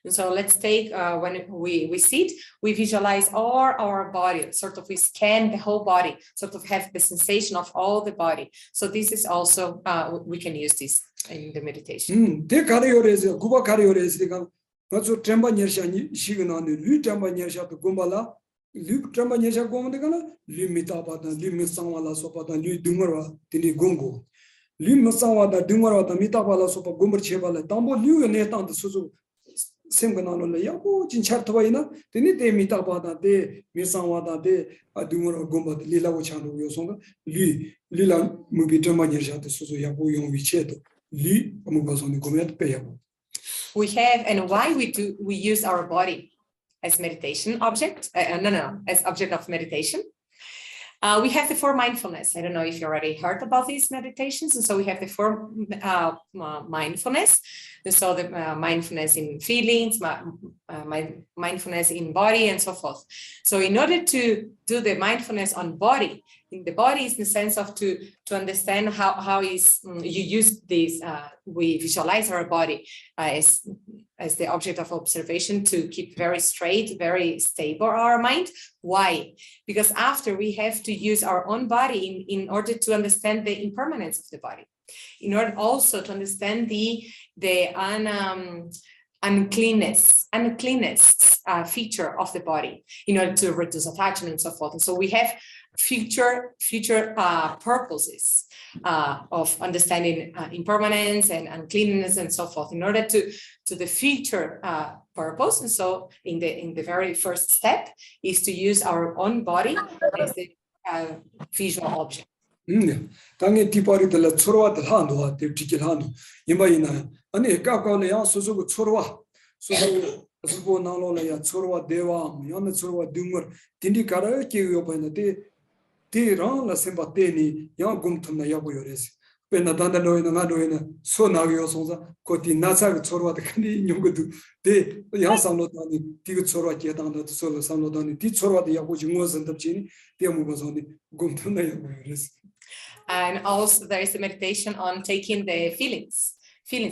And so let's take when we sit, we visualize all our body, sort of we scan the whole body, sort of have the sensation of all the body. So this is also we can use this in the meditation. De carriores, Guba carriores, they can not so tremba nersha shigan on the lu tremba nersha to Gumbala, lu tremba nersha gomagana, lu mitapata, lu misawala sopata, lu dumara, tini gungo. Lu masawa da dumara, the mitapala sopa gumber chevala, tambo lu and netan the suzu. Semganano yapo chinchartwaina teni te mitapata de misawada de adumara gomba lila wachano yosonga lila mubitama nyerjate suzu yapo yon vicheto li amubazoni gomet peyabo. We have, and why we use our body as meditation object, as object of meditation. We have the four mindfulness. I don't know if you already heard about these meditations. And so we have the four mindfulness. And so the mindfulness in feelings, mindfulness in body, and so forth. So in order to do the mindfulness on body, in the body is the sense of to understand how is you use this. We visualize our body as as the object of observation to keep very straight, very stable our mind. Why? Because after we have to use our own body in order to understand the impermanence of the body, in order also to understand the uncleanness feature of the body, in order to reduce attachment and so forth. And so we have future purposes of understanding impermanence and uncleanness and so forth, in order to the future purpose. And so in the very first step is to use our own body as the visual object. 당에 디파리들 초로와들 한도와 디티킬 한도 이마이나 아니 까까올이야 소소고 초로와 소소 소보 나로라야 초로와 대와 연나 초로와 둥거 딘디카라 키요 바이나데 디랑 라 셈바테니 야 곰tum나 야보요레스 베나 단다노이나 나도이나 소나기요 송자 코티 나사가 초로와데 칸디 뇽고도 데 야상로다니 디고 초로와 제당도 소로 상로다니 디 초로와데 야보지 모선답지니 데모고선니 곰tum나 야보요레스. And also there is a meditation on taking the feelings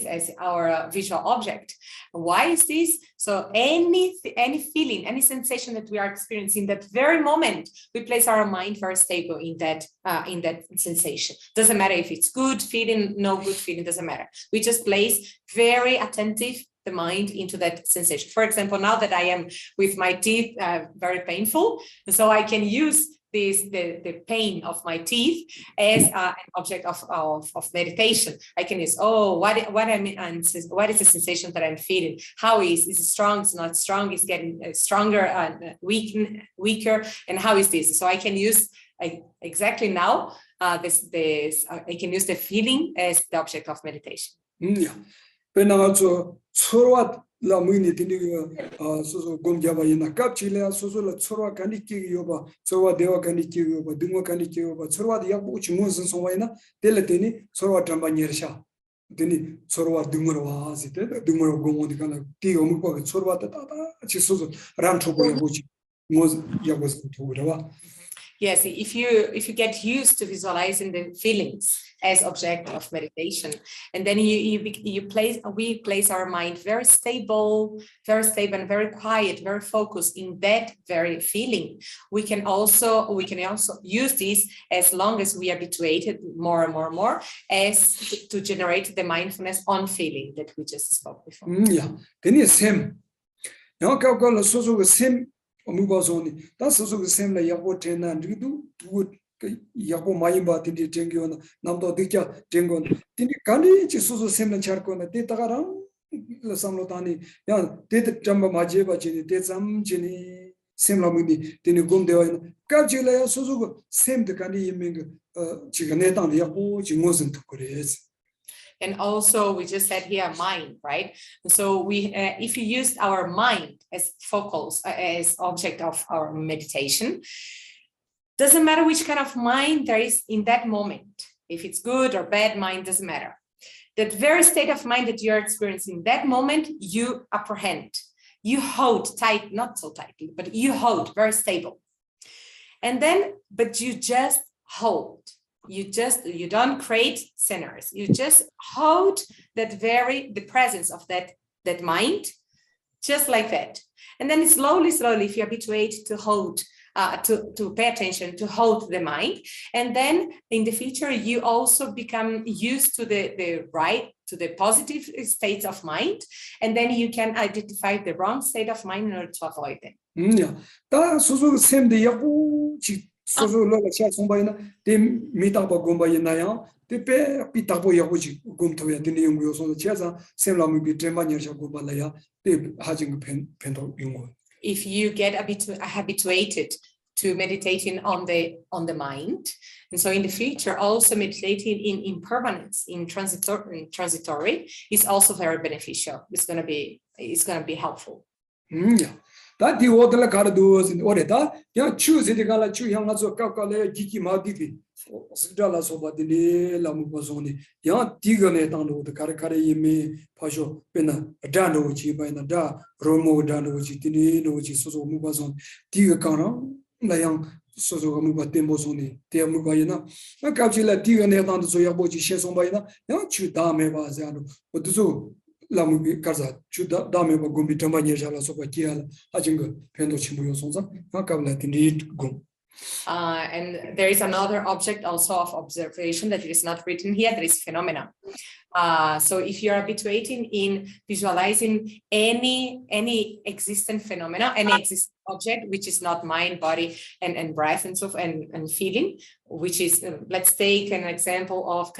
as our visual object. Why is this? So any feeling, any sensation that we are experiencing, that very moment, we place our mind very stable in that sensation. Doesn't matter if it's good feeling, no good feeling, doesn't matter. We just place very attentive the mind into that sensation. For example, now that I am with my teeth very painful, so I can use the pain of my teeth as an object of meditation. I can use, what is the sensation that I'm feeling? How is it strong? It's not strong. It's getting stronger and weaker. And how is this? So I can use exactly now this I can use the feeling as the object of meditation. La muini tinigo soso gomjaba yena kapchile soso la chorwa kaniki yoba chorwa dewa kaniki yoba dungo kaniki yoba chorwa de yabu chungon sonwaina teleteni chorwa tamba nyersha teni chorwa dungorwa asite dungoro gomodi kana ti omukwa chorwa ta chi soso ranthoko yabuchi moz yabos tugura. Yes, if you get used to visualizing the feelings as object of meditation, and then we place our mind very stable and very quiet, very focused in that very feeling. We can also use this as long as we are habituated more and more as to generate the mindfulness on feeling that we just spoke before. Yeah, then is same. Now calculate so same. Omubazoni that's also the same like yabo tena ndidu yabo mayimba tindi tengiona namdo dikya tengon tindi kani chi susu same charkona te tagaram la samlotani ya te tamba majeba chini te sam chini same la mudi tindi gomdewa kapchila ya susu same de kani yiming chigane tan yabo chingosen tukures. And also, we just said here, mind, right? So if you used our mind as focals, as object of our meditation, doesn't matter which kind of mind there is in that moment. If it's good or bad mind, doesn't matter. That very state of mind that you're experiencing that moment, you apprehend, you hold tight, not so tightly, but you hold very stable. And then, but you just hold. You don't create scenarios. You just hold the presence of that mind, just like that. And then slowly, if you habituate to hold, to pay attention, to hold the mind, and then in the future you also become used to the positive states of mind, and then you can identify the wrong state of mind in order to avoid them. Yeah. Sozo la cha sombaina de mitaba gombaina ya de pe pitabo yabuji gomto ya de yungu so chaza semla mi bi tremba nyersha gombala ya de hajing pento yungu. If you get habituated to meditating on the mind, and so in the future also meditating in impermanence, in transitory is also very beneficial. It's going to be helpful. Yeah. That the order got doors in order that you choose the gala chu young as a calculate giki madiki Sidala soba the Lamubazoni, young Tigane down the Karakari me Pasho Pena Dano which by Nada Romo Dano which Tini which is Soso Mubazon Tigakana Layang Soso Muba Tembozoni Tia Mubayana Nakachila Tigane down the Soyabochi Shesombaina young chu dame bazano but so 라무비 가자 주다 다음에 뭐 곰비 담바니에 잘라서 바기야 아진 거 변도 친구요 손자 아까블라 딘디 곰 And there is another object also of observation that is not written here, that is phenomena. So if you are habituating in visualizing any existent phenomena, any existing object, which is not mind, body, and breath, and so and feeling, which is, let's take an example of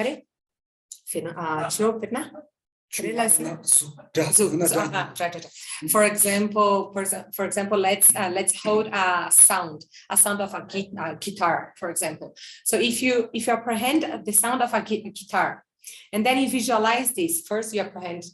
For example, let's hold a sound of a guitar, for example. So if you apprehend the sound of a guitar, and then you visualize this, first you apprehend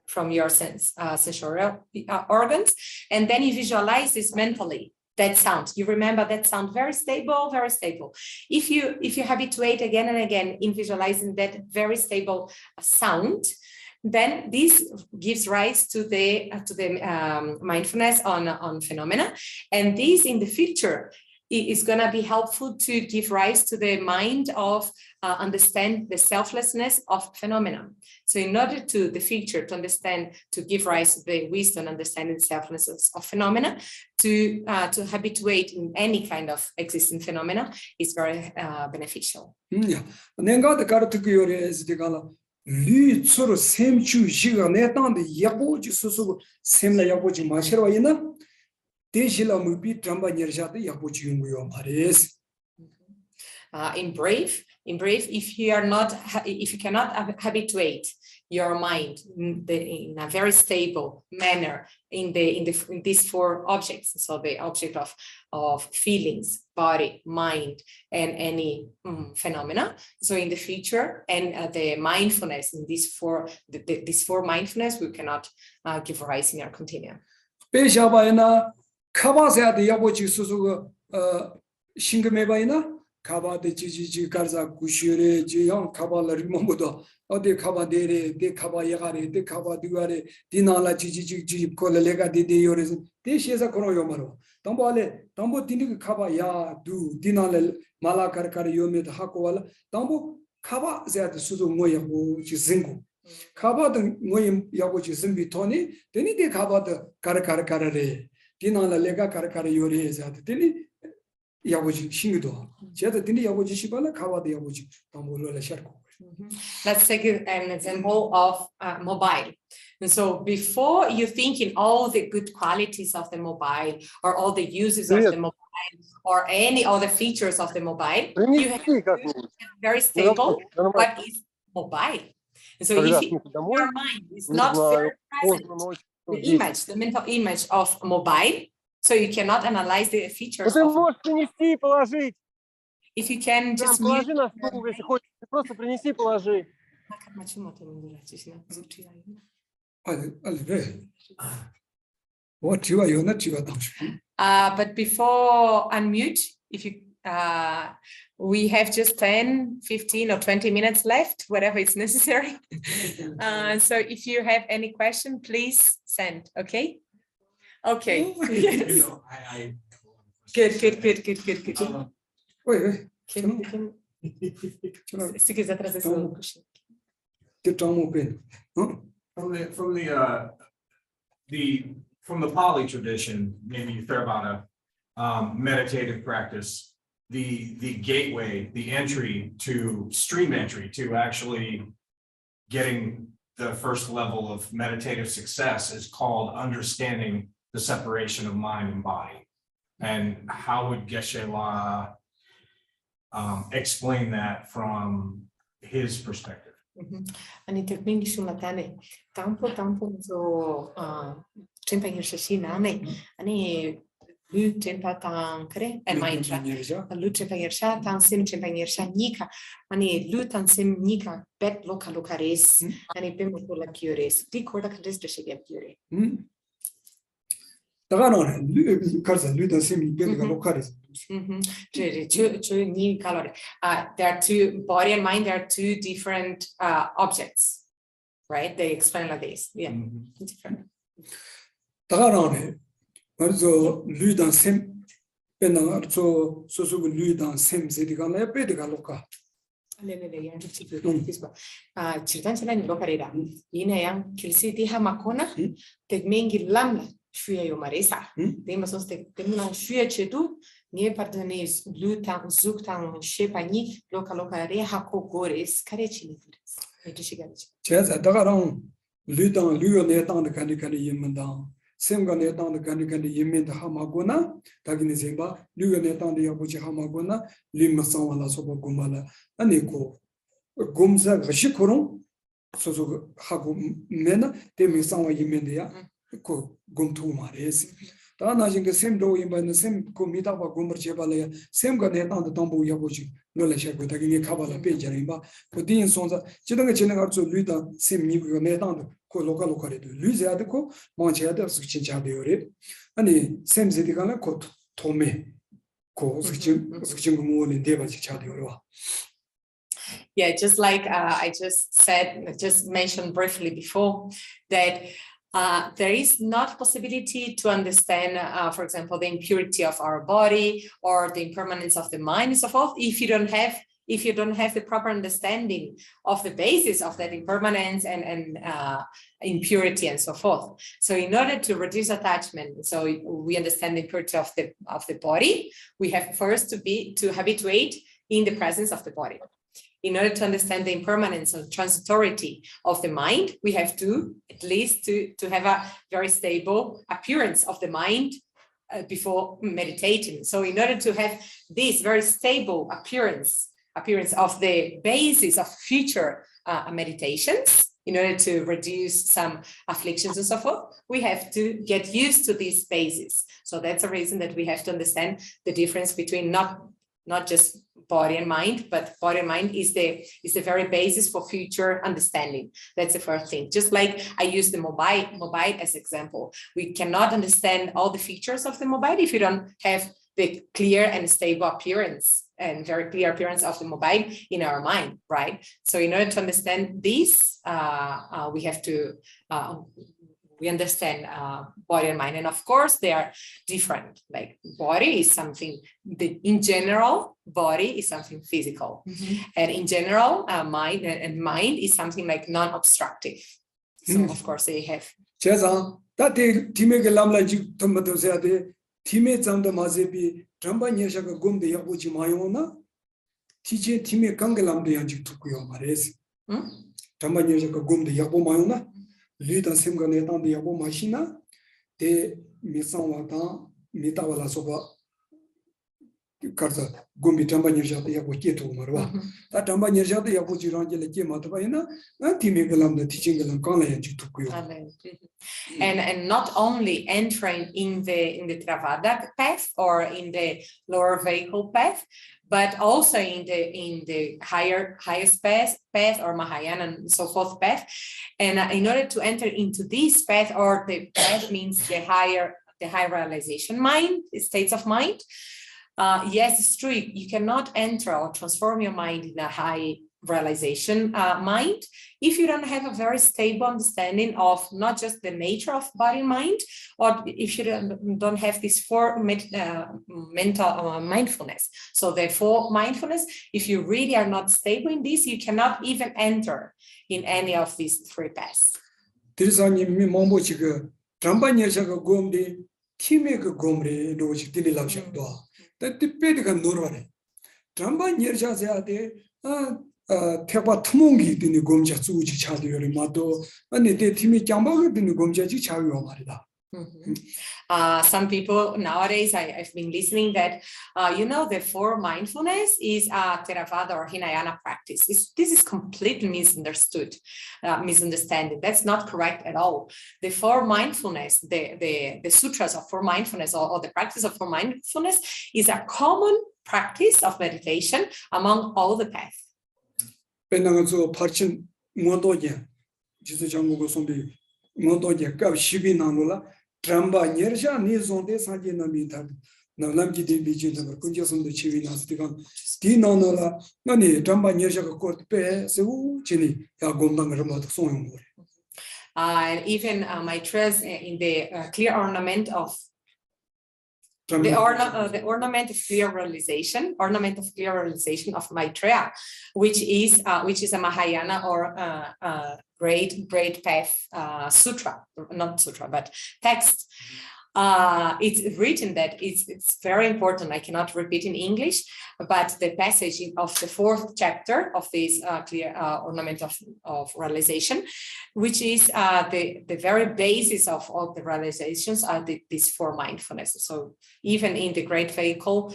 from your sensorial organs, and then you visualize this mentally. That sound, you remember that sound, very stable, very stable. If you habituate again and again in visualizing that very stable sound, then this gives rise to the mindfulness on phenomena, and this in the future is going to be helpful to give rise to the mind of understand the selflessness of phenomena. So in order to the future to understand, to give rise to the wisdom, understanding the selflessness of phenomena, to habituate in any kind of existing phenomena is very beneficial. Yeah. 내가 가르치고 요래서 내가 리 서로 샘추 시가 내단데 야보지 소소 샘라 야보지 마셔와 있나? 대실라 무비 담바니르샤데 야보지 용고요 말이스. In brave, if you cannot habituate your mind in a very stable manner in these four objects, so the object of feelings, body, mind, and any phenomena. So in the future, and the mindfulness in these four mindfulness, we cannot give rise in our continuum. 배샤바이나 카바세아데 야보지 소소가 싱금해바이나 카바데 지지지 가르자 구시레 지형 카발라리 몸보다 어디 카바데레 데 카바야가레 데 카바디가레 디나라 지지지 콜레가 디데요레스 대시에서 그러요 말어 담보알레 담보 디니 카바야 두 디나레 말라카르카르 요메도 하고알 담보 카바세아데 수도 뭐야고 지생고 카바든 뭐야 야고 지생비 토니 데니데 카바드 카르카르카르레 디나라 레가 카르카르 요레자데 데니 야고지 신기도 제가 드니 야고지 시발라 가와도 야고지 담보를 샤르고. Let's take an example of mobile. And so before you think in all the good qualities of the mobile or all the uses of the mobile or any other features of the mobile, you have to very stable what is mobile. And so if your mind is not very present, the mental image of mobile, so you cannot analyze the features. Ты можешь принести и положить. If you can just положи на стол, если хочешь. Просто принеси, положи. But before unmute, if you we have just 10, 15 or 20 minutes left, whatever is necessary. So if you have any question, please send, okay? Okay. Yes. Good. Se quiser trazer seu From the Pali tradition, maybe Theravada, meditative practice, the gateway, the entry to stream entry to actually getting the first level of meditative success is called understanding the separation of mind and body. And how would Geshe explain that from his perspective? Ani teknik shumatane tampo so tempa hirshina ne ani lu tempa tan kre and mind lu tempa hirsha tan sim tempa hirsha nika ani lu tan sim nika bet lokares ani pemo pola cures di corda kres de shege cure 다가노네 가서 루다 셈이 별가 로카레스. There are two body and mind. There are two different objects, right? They explain like this. Yeah, different. 다가노네 먼저 루다 셈 배나 저 소소고 루다 셈 세디가네 배디가 로카. Chirtan Locarera, Inayang, Kilsiti Hamakona, Tegmengi Lamla, Shuya Yomaresa, they must take Temla Shuya Chedu, near Partanes, Lutan, Zuktan, Shepani, Localocare, Hako Gores, Carecini. Chaz at Dagaron, Lutan, Luonetan, the Candy Yemendan, Semganetan, the Candy Yemen, the Hamagona, Taginizimba, Luonetan, the Yabuchi Hamagona, Limasan, La Soba Gumala, and Eco. Gumza Shikurum, so Hagu Mena, they may sound like Yemendia, Gumtu Mares. Dana in the same door in the same comita of Gumber Chevalea, same got on the Tombo Yabuchi, no less with a Kabala page, but the Sonza, Chidanga General to Luda, same Nico Netan, local locality, Luziadico, Manchada, Suchinchabiore, and the same Zidigana called Tome, cause Suchingu in Deva Chichadio. Yeah, just like I just mentioned briefly before, that there is not possibility to understand, for example, the impurity of our body or the impermanence of the mind and so forth, if you don't have the proper understanding of the basis of that impermanence and impurity and so forth. So in order to reduce attachment, so we understand the impurity of the body, we have first to habituate in the presence of the body. In order to understand the impermanence and transitority of the mind, we have to at least to have a very stable appearance of the mind before meditating. So in order to have this very stable appearance of the basis of future meditations, in order to reduce some afflictions and so forth, we have to get used to this basis. So that's a reason that we have to understand the difference between not just body and mind, but body and mind is the very basis for future understanding. That's the first thing. Just like I use the mobile as example. We cannot understand all the features of the mobile if you don't have the clear and stable appearance and very clear appearance of the mobile in our mind, right? So in order to understand this, we have to we understand body and mind, and of course they are different. Like body is something that in general, body is something physical, and in general, mind is something like non-obstructive. So of course they have. That Timega Lamla Tomato said, Time Zanda Mazebi, Tramba Yashaka Gum de Yabuchi Mayona, teaching Time Kangalam de Yanji Tukuyo Mares, Tramba Yashaka Gum de Yabu Mayona. Luta Simganetan de Yabo Machina, de Misanwata, Mitawala Soba Karza, Gumbi Tambanya Yabuki Marwa. That Tambanya Yabuji Rangelaki Matabaina, and Timikalam, the teaching and Kala Tukuyo. And not only entering in the Travada path or in the lower vehicle path, but also in the highest path or Mahayana and so forth path. And in order to enter into this path, or the path means the high realization mind, states of mind. Yes, it's true. You cannot enter or transform your mind in a high realization mind if you don't have a very stable understanding of not just the nature of body and mind, or if you don't have this mental mindfulness. So therefore mindfulness, if you really are not stable in this, you cannot even enter in any of these three paths. Tekwa tumungi dini gomja tsuuji chadi yori mato, ane te timi kyambaga dini gomja ji chawi yomarida. Some people nowadays, I've been listening that, the four mindfulness is a Theravada or Hinayana practice. This is completely misunderstanding. That's not correct at all. The four mindfulness, the sutras of four mindfulness or the practice of four mindfulness is a common practice of meditation among all the paths. Penangazo parchin modoya, Jesus Jango Sombi, modoya, Gab Shibi Nanola, Tramba, Nerja, Nizonde, Sanjina Mintab, Nalamki de Bijin, Kunjasum the Chivinas, Dinonola, Nani, Tramba Nerja Court Pe, Seu, Chini, Yagondang Ramat Song. And even my dress in the clear ornament of The ornament of clear realization of Maitreya, which is a Mahayana or great path sutra, not sutra, but text. It's written that it's very important. I cannot repeat in English, but the passage of the 4th chapter of this clear ornament of realization, which is the very basis of all the realizations, are these 4 mindfulness. So even in the Great Vehicle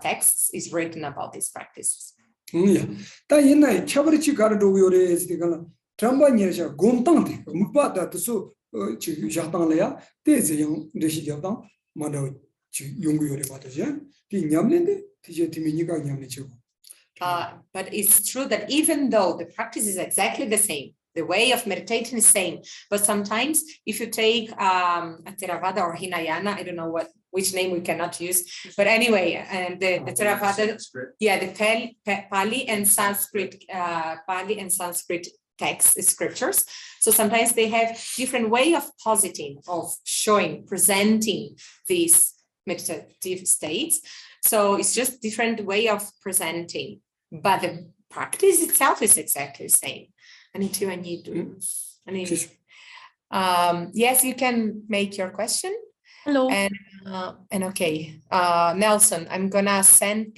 texts is written about these practices. Yeah. That in a chabrichi gardo we is the gala Trambanya Gontante, Mupata to so Jatanlea, there's a young Rishi Jatan, Mano Yungu Bataja, the Yamlinde, Tijatiminica Yamichu. But it's true that even though the practice is exactly the same, the way of meditating is same, but sometimes if you take a Theravada or Hinayana, I don't know which name we cannot use, but anyway, and the Theravada, the Pali and Sanskrit texts, scriptures. So sometimes they have different way of positing, of showing, presenting these meditative states. So it's just different way of presenting, but the practice itself is exactly the same. Yes, you can make your question. Hello. And okay, Nelson, I'm gonna send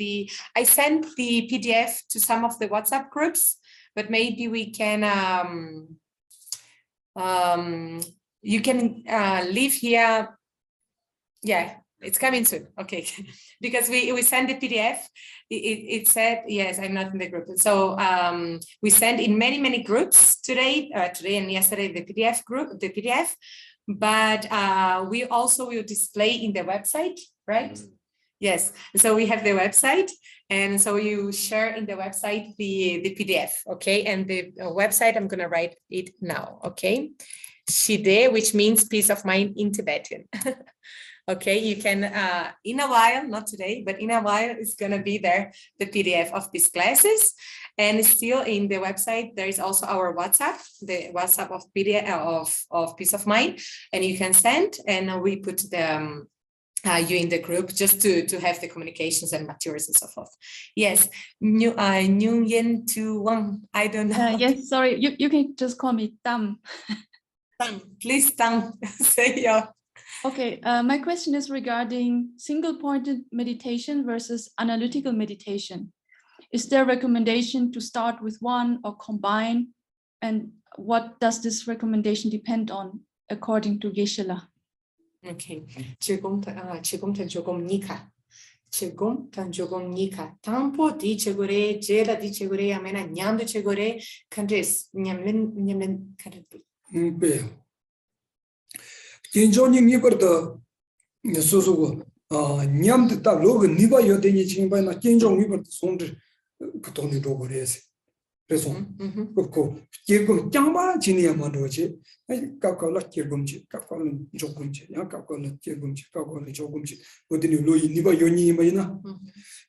I sent the PDF to some of the WhatsApp groups, but maybe we can, you can leave here. Yeah, it's coming soon. Okay, because we send the PDF. It said, yes, I'm not in the group. So we send in many groups today and yesterday the PDF. But we also will display in the website, right? Yes, so we have the website, and so you share in the website the PDF, okay? And the website, I'm gonna write it now, okay? Shide, which means peace of mind in Tibetan. Okay, you can, in a while, not today, but in a while, it's gonna be there, the PDF of these classes. And still in the website, there is also our WhatsApp, the WhatsApp of PDF of Peace of Mind, and you can send, and we put the you in the group just to have the communications and materials and so forth. Yes, New Yen to one. I don't know. Yes, sorry, you can just call me Tam. Tam, please Tam, say your. Okay, my question is regarding single-pointed meditation versus analytical meditation. Is there a recommendation to start with one or combine? And what does this recommendation depend on according to Geshe? Okay, 지금 조금 nika. Tampo di chegure, jela di chegure, amena nyamdu chegure, countries, nyamlin country. Kenjoning Niberta Soso Nyam the Tablo, Niba Yodini Chimba, Kenjong Niber Sondre, Katoni Dogores. Reson, Koko, Kirgum Jamba, Chinia Mandoche, Kakola Kirgumchi, Kakol Jogumchi, Yakakola Kirgumchi, Kakol Jogumchi, what in Louis Niba Yoni Imbaina,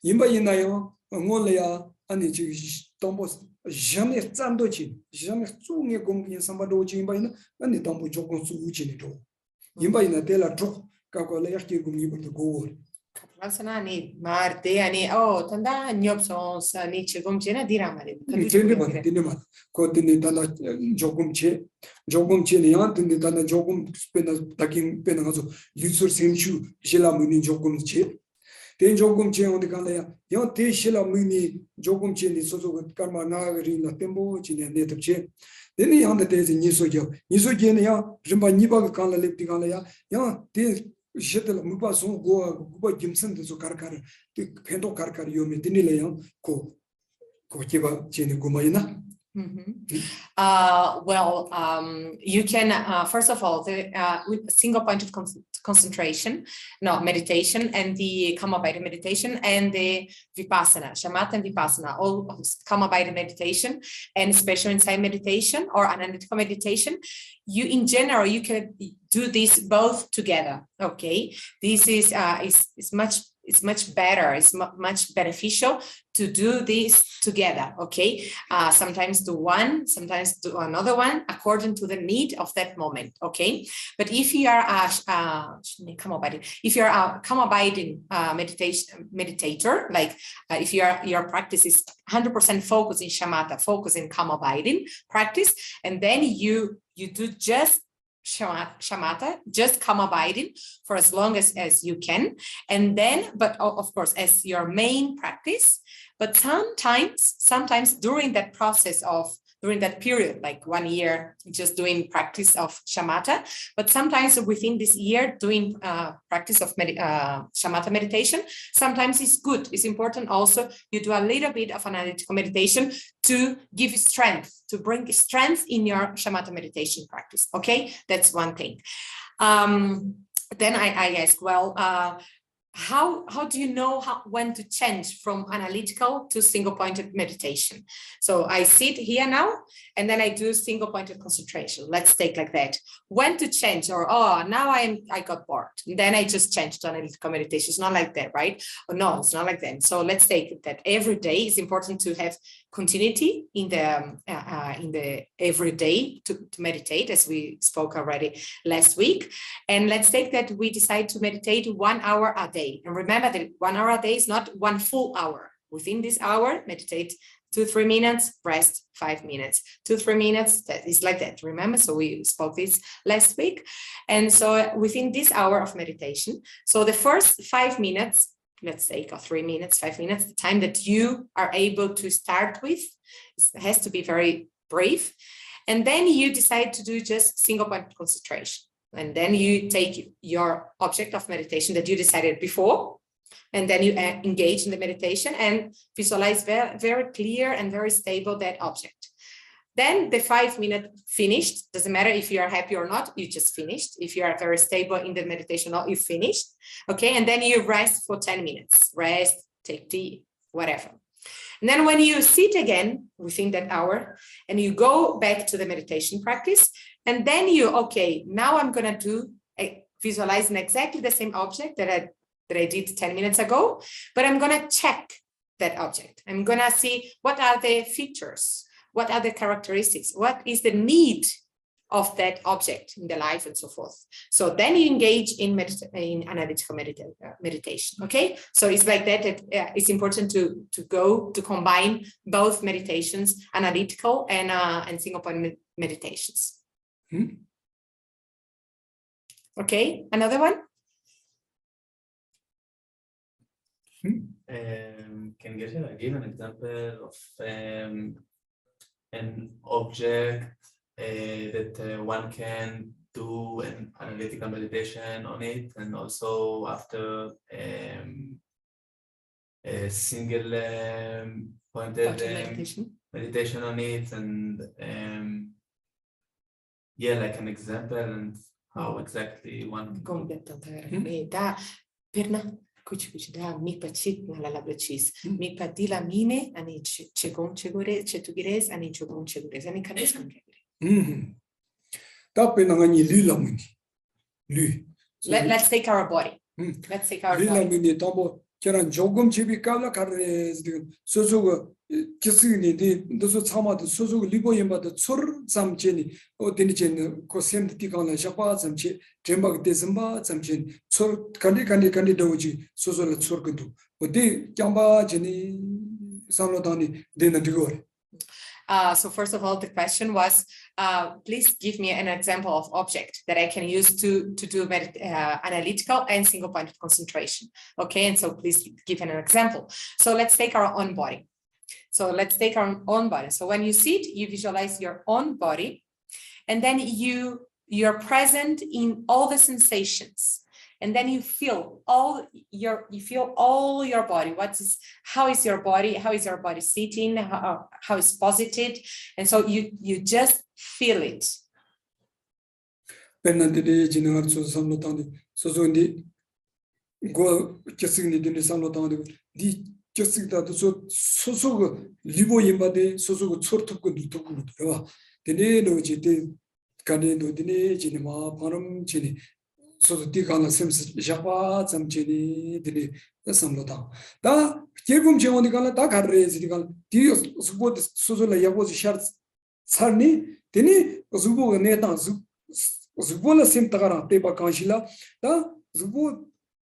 Imbainayo, Angolea, and it's Tombos, Jamais Sandochi, Jamais Sungi Gumpi and Sambadochi Imbaina, and the Tombo Jogon Suchinito. Imbaina della Tro, Kakola Kirgum to go. Kaplasana Marte ani tanda nyopsons ni chegumchena diramare. Dinema, Continentana Jogumche, Niantana Jogum Spena taking Penazo, Yusur Simchu, Shela Muni Jogumche. Then Jogumche on the Galea, Yon Te Shela Muni, Jogumche, the Soso with Karma Nagarina Tembo, China native che. Then the other days in Nisoja, Rimba Niba Kala Leptigalea, Yon Te. Shetel Mupason go Gimson to Karkar, the Kendo Karkar Yomi Dinileon, Kokiba Jenny Gumayna. You can, first of all, with single point of concentration, meditation, and the Kamabaita meditation, and the Vipassana, Shamatha and Vipassana, all Kamabaita meditation, and especially inside meditation or analytical meditation. In general, you can do this both together. Okay, this is much it's much better, it's much beneficial to do this together, okay? Sometimes do one, sometimes do another one, according to the need of that moment, okay? But if you are if you're a calm abiding meditator, like if your practice is 100% focus in shamatha, focus in calm abiding practice, and then you do just shamatha, just calm abiding for as long as you can, and then, but of course, as your main practice. But sometimes during that process during that period, like 1 year, just doing practice of shamatha, but sometimes within this year doing practice of shamatha meditation, sometimes it's good. It's important also you do a little bit of analytical meditation to give strength, to bring strength in your shamatha meditation practice. Okay, that's one thing. Then I ask, well, how do you know when to change from analytical to single-pointed meditation? So I sit here now, and then I do single-pointed concentration. Let's take like that. When to change, or now I got bored, and then I just changed to analytical meditation. It's not like that, right? Or no, it's not like that. So let's take that every day. It's important to have continuity in the every day to meditate, as we spoke already last week. And let's take that we decide to meditate 1 hour a day. And remember that 1 hour a day is not 1 full hour. Within this hour, meditate 2-3 minutes, rest 5 minutes, 2-3 minutes. That is like that. Remember? So we spoke this last week. And so within this hour of meditation, so the first 5 minutes, let's say 3 minutes, 5 minutes, the time that you are able to start with, it has to be very brief. And then you decide to do just single point concentration. And then you take your object of meditation that you decided before, and then you engage in the meditation and visualize very, very clear and very stable that object. Then the 5 minute finished. Doesn't matter if you are happy or not, you just finished. If you are very stable in the meditation, or you finished. Okay, and then you rest for 10 minutes. Rest, take tea, whatever. And then when you sit again within that hour and you go back to the meditation practice, and then okay, now I'm gonna do visualizing exactly the same object that I did 10 minutes ago, but I'm gonna check that object. I'm gonna see what are the features, what are the characteristics, what is the need of that object in the life and so forth. So then you engage in analytical meditation, okay? So it's like that, it's important to combine both meditations, analytical and single point meditations. Okay, another one? Can Geshe give an example of an object that one can do an analytical meditation on it, and also after a single pointed meditation on it, and yeah, like an example, and how exactly one can Kuch da mi pachit na la blachis mi padila mine ani chegon chegore chetugires ani chegon chegures ani kanes kan. Let's take our body. Let's take our body. Keran jogum chibi kala karres sozo kisini de so chama de sozo libo yemba de chur samcheni o dinichen ko semti kana shapa samche trembak de zamba samchen chur kandi doji sozo la chur kundu o de kyamba jeni sanodani de na digor. So first of all, the question was, please give me an example of object that I can use to do analytical and single-pointed concentration. Okay, and so please give an example. So let's take our own body. So when you sit, you visualize your own body, and then you're present in all the sensations. And then you feel all your body. How is your body sitting? How is posited? And so you just feel it. So the Tikana Sims Japa, some Jenny, samlota da kirgum chewoni kala da garre zidigal di support sozola yabo shart sarni teni zubo neta zubo la sim tagara te ba kanshila da zubo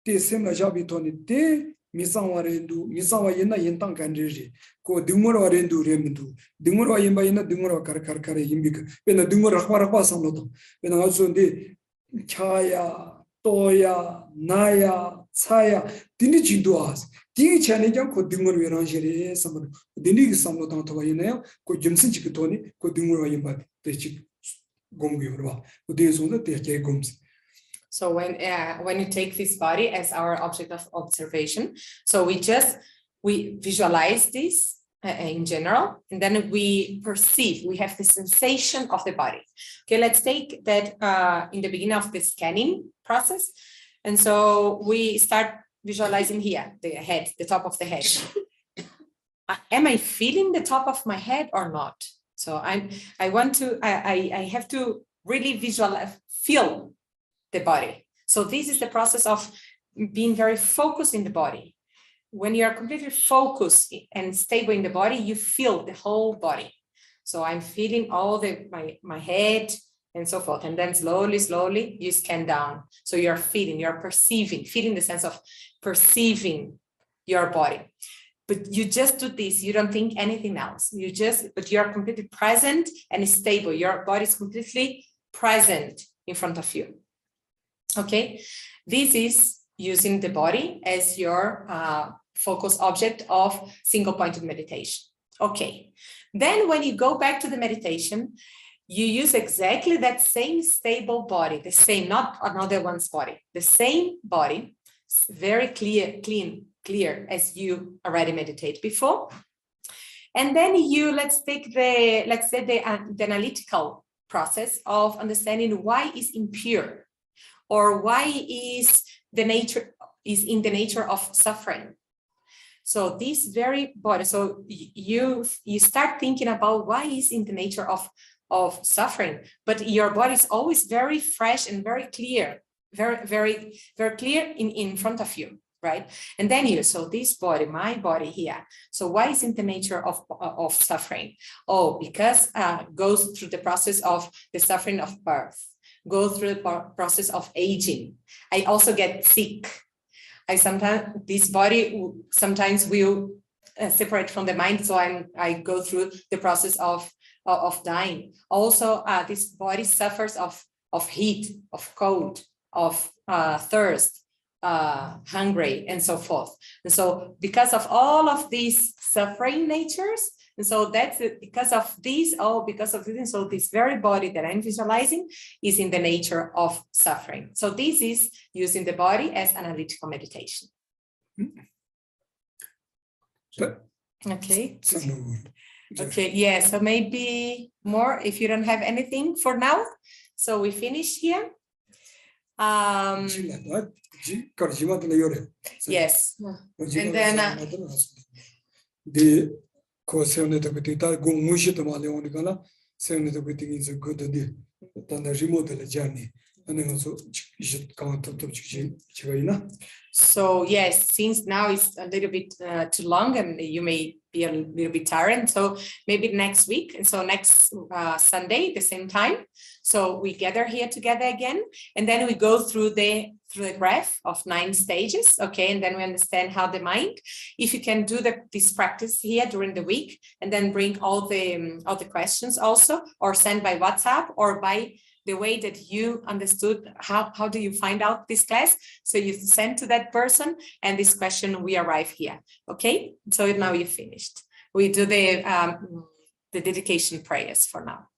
te sem la jabi toni te misawa yena yentang kanjeri ko dingoro rendu remendu dingoro yemba yena dingoro kar yimbik pena dingoro rakwa samlota pena azonde chaya toya naya tsaya dini jinduas dini chane jang ko dingor verangere samad dini samlo tang to bayina ko jimsin chik toni ko dingor yimba te chik gomgi urwa udin so te ke goms. So when you take this body as our object of observation, so we visualize this in general, and then we perceive, we have the sensation of the body. Okay, let's take that in the beginning of the scanning process. And so we start visualizing here, the head, the top of the head. Am I feeling the top of my head or not? So I have to really feel the body. So this is the process of being very focused in the body. When you are completely focused and stable in the body, you feel the whole body. So I'm feeling all my head and so forth. And then slowly you scan down. So you're feeling the sense of perceiving your body. But you just do this, you don't think anything else. But you're completely present and stable. Your body is completely present in front of you. Okay, this is using the body as your focus object of single-pointed meditation. Okay, then when you go back to the meditation, you use exactly that same stable body, the same, not another one's body, the same body, very clear as you already meditated before. And then let's say the analytical process of understanding why is impure, or why is in the nature of suffering. So this very body, so you start thinking about why is in the nature of suffering, but your body is always very fresh and very clear, very clear in front of you, right? And then so this body, my body here, so why is in the nature of suffering? Oh, because goes through the process of the suffering of birth, go through the process of aging. I also get sick. This body sometimes will separate from the mind, so I go through the process of dying. Also, this body suffers of heat, of cold, of thirst, hungry, and so forth. And so because of all of these suffering natures, and so that's it, because of this, so this very body that I'm visualizing is in the nature of suffering. So this is using the body as analytical meditation. Okay. Okay, yeah, so maybe more if you don't have anything for now. So we finish here. Yes. And then the course of the go mushi to Maleonicala, 7 the waiting is a good idea than the remote journey. And then also you should count up to China. So yes, since now it's a little bit too long and you may be a little bit tired, so maybe next week, and so next Sunday the same time, so we gather here together again, and then we go through the graph of 9 stages, okay, and then we understand how the mind, if you can do this practice here during the week, and then bring all the questions also, or send by WhatsApp, or by the way that you understood, how do you find out this class? So you send to that person, and this question, we arrive here. Okay, so now you finished. We do the dedication prayers for now.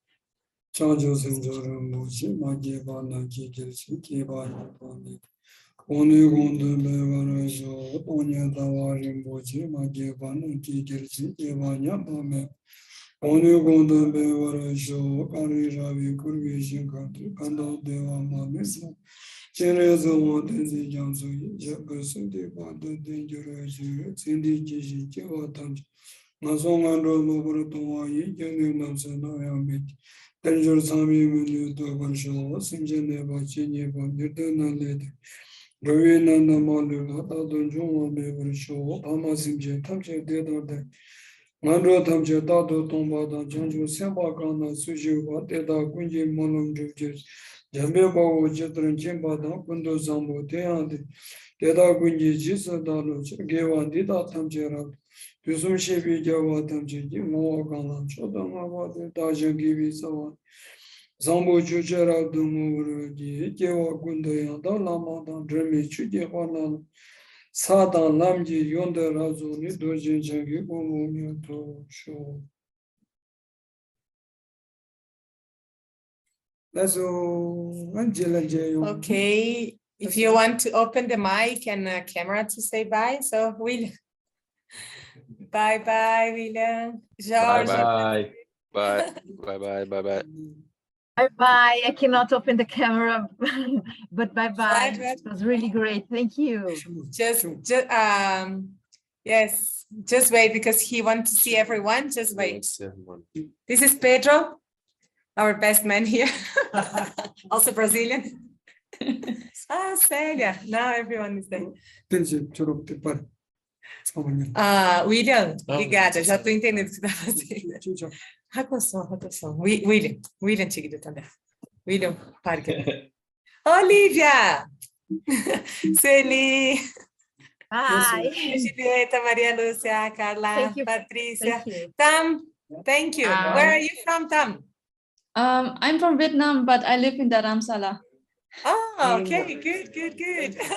Only Gonda Bewara show, Kari Ravi, Kurvishin country, Kanda Deva Mamisa, Cherezo, Tenzin Jansu, Japerson, the Panda Dangerous, Cindy Geshe, Gyaltsen, Nasong and Robo, Young Nansen, I am it. Danger Sami, when you do one show, Sinjane, Bachini, Newton, later. Ravina Namalu, Adon Juma Bever Show, Amasimje, Tamche Dedor, Mandro Tamche, Dado Tomba, Janju Semba Gana, Suji, Deda, Kunji Monum Jujas, Jambeba, Jetran Chimba, Kundo Zambo, Teande, Deda Kunji, Jisa Dalo, Gewa, Dida Tamjera, Yusum Shebi Jawa Tamji, Moagana, Chodama, Dajan Gibi Sawa. Zambo Chujera Dumuri, Jewa Gundayanda, Lamadan, Dremi, Chujewana, Sadan, Lamji, Yonder Razuni, Dojin Jangi, Gomu, to show. That's all. Angela J. Okay, if you want to open the mic and camera to say bye, so William. Bye, William. George. Bye. Bye. Bye. I cannot open the camera, but bye. Right. It was really great. Thank you. Yes, just wait because he wants to see everyone. Just wait. This is Pedro, our best man here, also Brazilian. Célia. Now everyone is there. Tenzin, Chorok, Par. William, obrigada. Já estou entendendo o que você está fazendo. Racoção. William, Tigre também. William, pare. Olivia! Celi! Bye. Julieta, Maria Lúcia, Carla, Patrícia. Tam, thank you. Where are you from, Tam? I'm from Vietnam, but I live in Dharamsala. Oh, okay, good.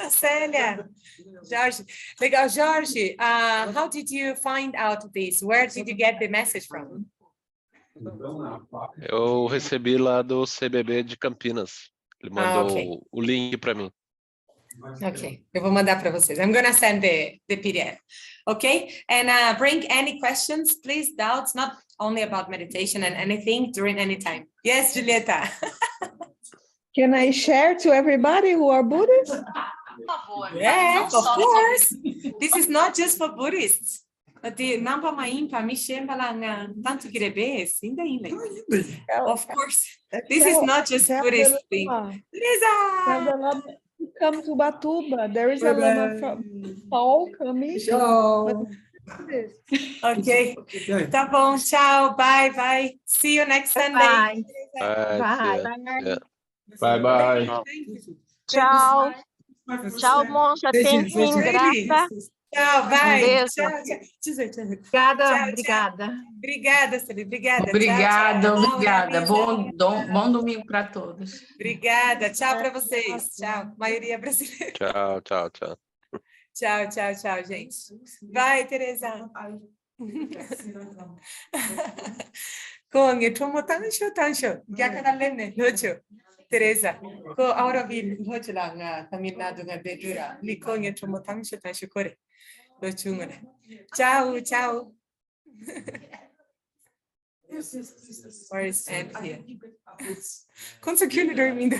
Célia, Jorge. Legal, Jorge, how did you find out this? Where did you get the message from? Eu recebi lá do CBB de Campinas. Ele mandou o link para mim. Okay, eu vou mandar para vocês. I'm gonna send the PDF. Okay, and bring any questions, please, doubts, not only about meditation and anything during any time. Yes, Julieta. Can I share to everybody who are Buddhists? Yes, of course. This is not just for Buddhists. The number maimpa mishemba lang tanto kirebes inda. Of course, this is not just Buddhist thing. Teresa, come to Batuba. There is a lama from Paul coming. Okay. Tá bom, tchau, bye. See you next Sunday. Bye. Bye. Tchau. Tchau, Monja. Tenzin, grata. Tchau, vai. Beijo. Tchau. Obrigada. Obrigada, Celi. Obrigada. Obrigada. Bom domingo para todos. Obrigada. Tchau para vocês. Tchau. Maioria brasileira. Tchau. Tchau, gente. Vai, Teresa. Kongi, tumo tansho. Yakanalene, locho. Teresa, ko aurovil locho lang Tamil Nadu nga bedura. Likongi tumo tansho kore. Lochungone. Ciao. Where is Anne here? Kung sa dormindo.